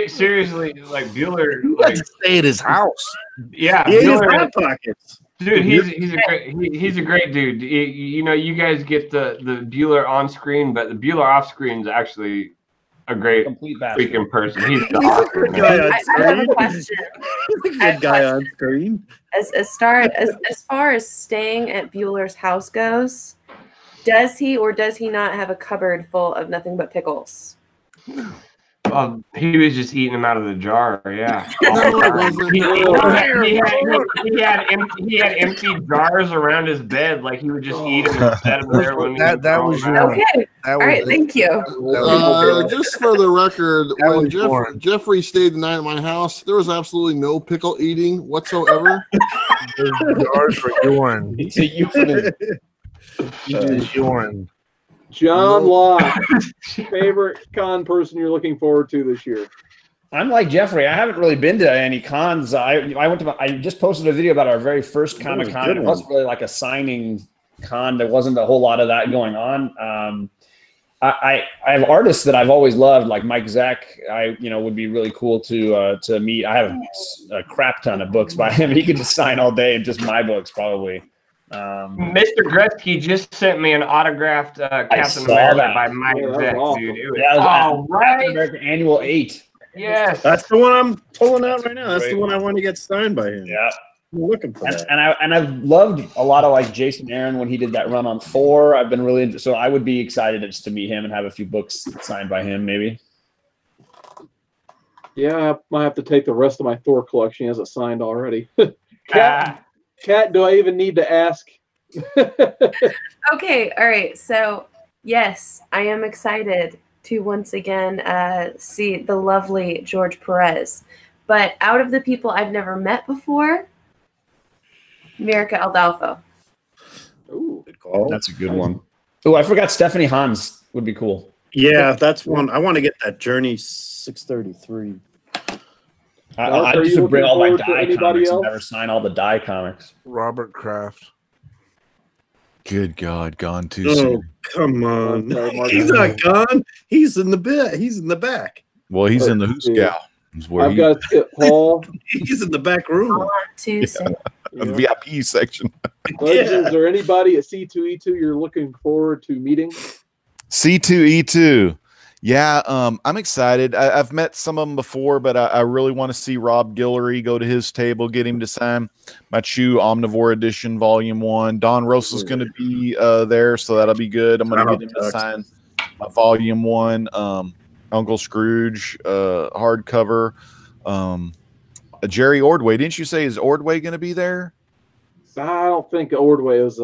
seriously, like Bueller, like, stay at his house. Yeah, he ate his Bueller, hot pockets. Dude, he's a great dude. You know, you guys get the Bueller on screen, but the Bueller off screen is actually a great freaking person. He's awesome. I have a question. He's a good guy on screen. As far as staying at Bueller's house goes, does he or does he not have a cupboard full of nothing but pickles? He was just eating them out of the jar. Yeah. He had empty jars around his bed, like he would just eat them and set them there when that was okay. All right, thank you. Just for the record, when Jeffrey stayed the night at my house, there was absolutely no pickle eating whatsoever. Those jars were urine. It's a euphemism. Urine. John Locke, favorite con person you're looking forward to this year? I'm like Jeffrey. I haven't really been to any cons. I just posted a video about our very first Comic Con. It wasn't really like a signing con. There wasn't a whole lot of that going on. I have artists that I've always loved, like Mike Zack. Would be really cool to meet. I have a crap ton of books by him. He could just sign all day and just my books probably. Mr. Gretzky just sent me an autographed Captain America by Mike Zack, dude. It was Captain America Annual 8. Yes, that's the one I'm pulling out right now. That's the one I want to get signed by him. Yeah, I'm looking for that. And I've loved a lot of like Jason Aaron when he did that run on Thor. I've been really so I would be excited just to meet him and have a few books signed by him, maybe. Yeah, I might have to take the rest of my Thor collection. He has it signed already. Kat, do I even need to ask? Okay, all right. So, yes, I am excited to once again see the lovely George Perez. But out of the people I've never met before, America Aldalfo. Ooh, good call. That's a good one. Oh, I forgot Stephanie Hans would be cool. Yeah, that's one. I want to get that Journey 633. I just would bring all my Die comics and never sign all the Die comics. Robert Kraft. Good God, gone too soon. Come on. He's not gone. He's in the bed. He's in the back. Well, he's in the Hooskow. I've got Paul. He's in the back room. The VIP section. Is there anybody at C2E2 you're looking forward to meeting? C2E2. Yeah, I'm excited. I've met some of them before, but I really want to see Rob Guillory, go to his table, get him to sign my Chew Omnivore Edition Volume 1. Don Russell's going to be there, so that'll be good. I'm going to get him to sign my Volume 1. Uncle Scrooge hardcover. Jerry Ordway. Didn't you say is Ordway going to be there? I don't think Ordway is.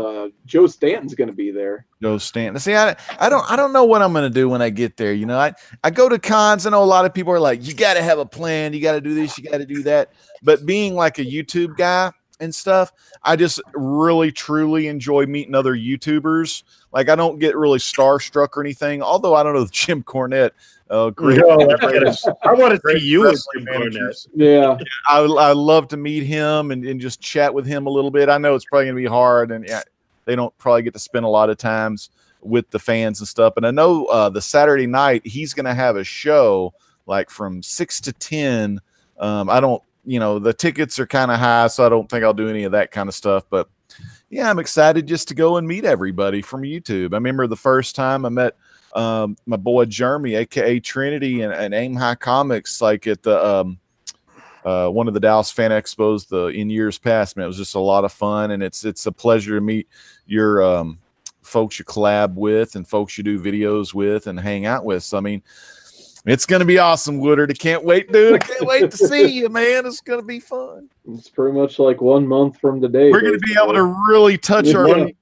Joe Stanton's going to be there. Joe Stanton. See, I don't know what I'm going to do when I get there. You know, I go to cons. I know a lot of people are like, you got to have a plan. You got to do this. You got to do that. But being like a YouTube guy and stuff, I just really, truly enjoy meeting other YouTubers. Like, I don't get really starstruck or anything. Although I don't know Jim Cornette. Great. No, I want to see you with Jim Cornette. Yeah. I love to meet him and just chat with him a little bit. I know it's probably going to be hard, and they don't probably get to spend a lot of times with the fans and stuff. And I know the Saturday night he's going to have a show like from 6 to 10. I don't, the tickets are kind of high, so I don't think I'll do any of that kind of stuff. But yeah, I'm excited just to go and meet everybody from YouTube. I remember the first time I met my boy Jeremy, aka Trinity, and Aim High Comics, like at the one of the Dallas Fan Expos in years past. Man, it was just a lot of fun, and it's a pleasure to meet your folks you collab with and folks you do videos with and hang out with. So I mean, it's gonna be awesome, Woodard. I can't wait, dude. I can't wait to see you, man. It's gonna be fun. It's pretty much like 1 month from today. We're gonna be able to really touch our fingers.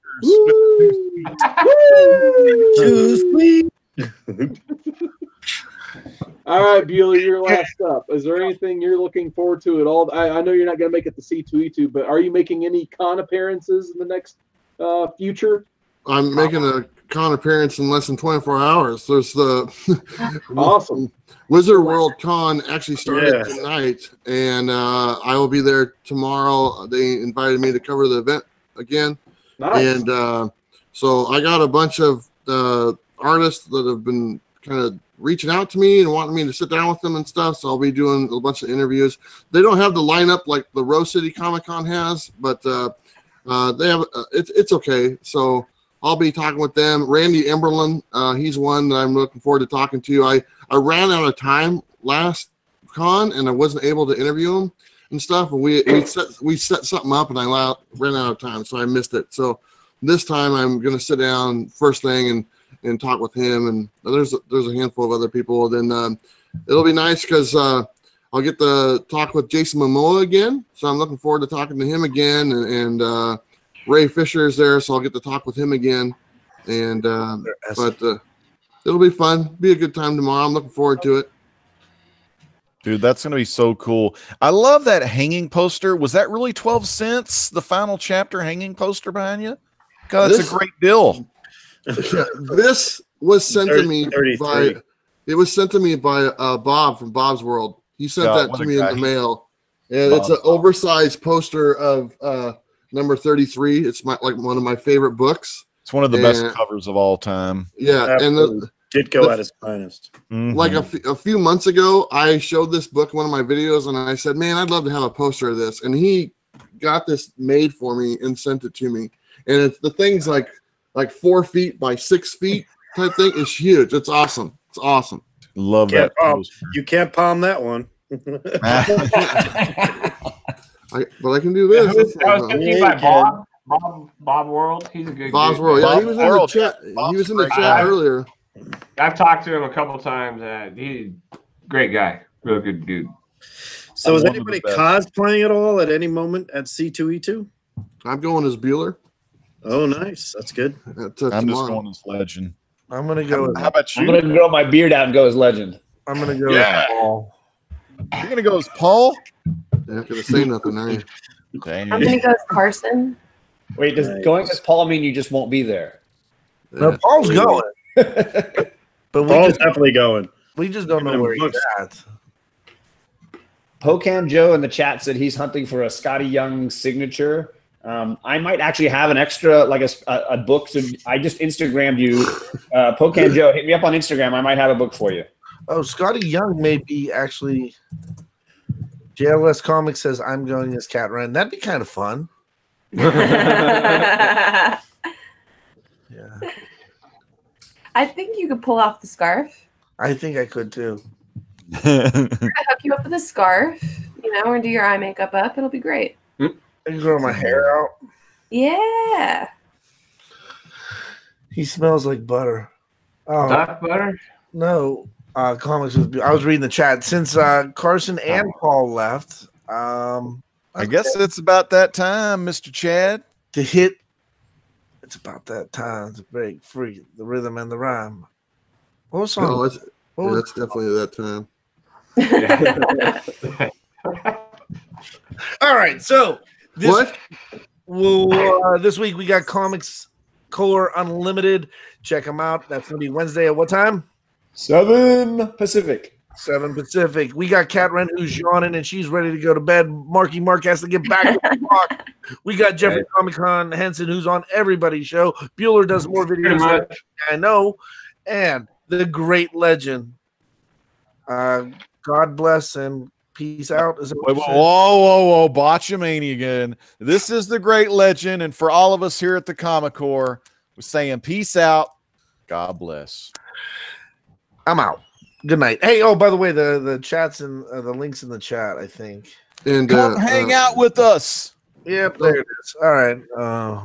Too sweet. All right, Bueller, you're last up. Is there anything you're looking forward to at all? I know you're not going to make it to C2E2, but are you making any con appearances in the next future? I'm making a con appearance in less than 24 hours. There's the awesome Wizard World Con actually started tonight, and I will be there tomorrow. They invited me to cover the event again. Nice. And so I got a bunch of artists that have been kind of reaching out to me and wanting me to sit down with them and stuff. So I'll be doing a bunch of interviews. They don't have the lineup like the Rose City Comic Con has, but they have it's okay. So I'll be talking with them. Randy Emberlin, he's one that I'm looking forward to talking to. I ran out of time last con and I wasn't able to interview him and stuff. And we set something up and I ran out of time, so I missed it. So this time I'm going to sit down first thing and talk with him. And there's a handful of other people. Then it'll be nice because I'll get to talk with Jason Momoa again. So I'm looking forward to talking to him again. And Ray Fisher is there, so I'll get to talk with him again. And but it'll be fun. Be a good time tomorrow. I'm looking forward to it. Dude, that's going to be so cool. I love that hanging poster. Was that really 12 cents, the final chapter hanging poster behind you? God, that's a great deal. This was sent to me by Bob from Bob's World. He sent that to me in the mail. And it's an oversized poster of number 33. It's one of my favorite books. It's one of the best covers of all time. Yeah, absolutely. And did go at his finest. Like a few months ago, I showed this book in one of my videos, and I said, "Man, I'd love to have a poster of this." And he got this made for me and sent it to me. And the thing's like 4 feet by 6 feet type thing. It's huge. It's awesome. It's awesome. Love that. You can't palm that one. But I can do this. That was sent by Bob World. He's a good Bob's World. Yeah, he was in the chat. He was in the chat earlier. I've talked to him a couple times. He's a great guy. Real good dude. So is anybody cosplaying at all at any moment at C2E2? I'm going as Bueller. Oh, nice. That's good. I'm just going as Legend. I'm going to go. How about you? I'm going to grow my beard out and go as Legend. I'm going to go as Paul. You're going to go as Paul? You're not going to say nothing, are you? I'm going to go as Carson. Wait, does going as Paul mean you just won't be there? No, Paul's going. But Paul's definitely going. We just don't know where he's at. Pocan Joe in the chat said he's hunting for a Scotty Young signature. I might actually have an extra, like a book. So I just Instagrammed you. Pocan Joe, hit me up on Instagram. I might have a book for you. Oh, Scotty Young may be actually. JLS Comics says I'm going as KATREN. That'd be kind of fun. Yeah. I think you could pull off the scarf. I think I could too. I'm gonna hook you up with a scarf, and do your eye makeup up. It'll be great. I can grow my hair out. Yeah. He smells like butter. Oh, Not butter? No. Comics with. I was reading the chat since Carson and Paul left. I guess it's about that time, Mr. Chad. To hit. It's about that time to break free the rhythm and the rhyme. What was song? Oh, it's definitely that time. All right, so this week we got Comics Core Unlimited. Check them out. That's going to be Wednesday at what time? 7 Pacific. 7 Pacific. We got KATREN who's yawning and she's ready to go to bed. Marky Mark has to get back to the clock. We got Jeffrey Comic-Con Henson who's on everybody's show. Bueller does more videos. I know. And the great legend. God bless and peace out. Is it whoa, Botchamania again. This is the great legend. And for all of us here at the Comic Core, we're saying peace out. God bless. I'm out. Good night. Hey, oh, by the way, the chats and the links in the chat, I think. And come hang out with us. Yep, there it is. All right.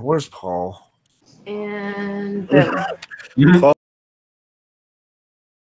Where's Paul? And Paul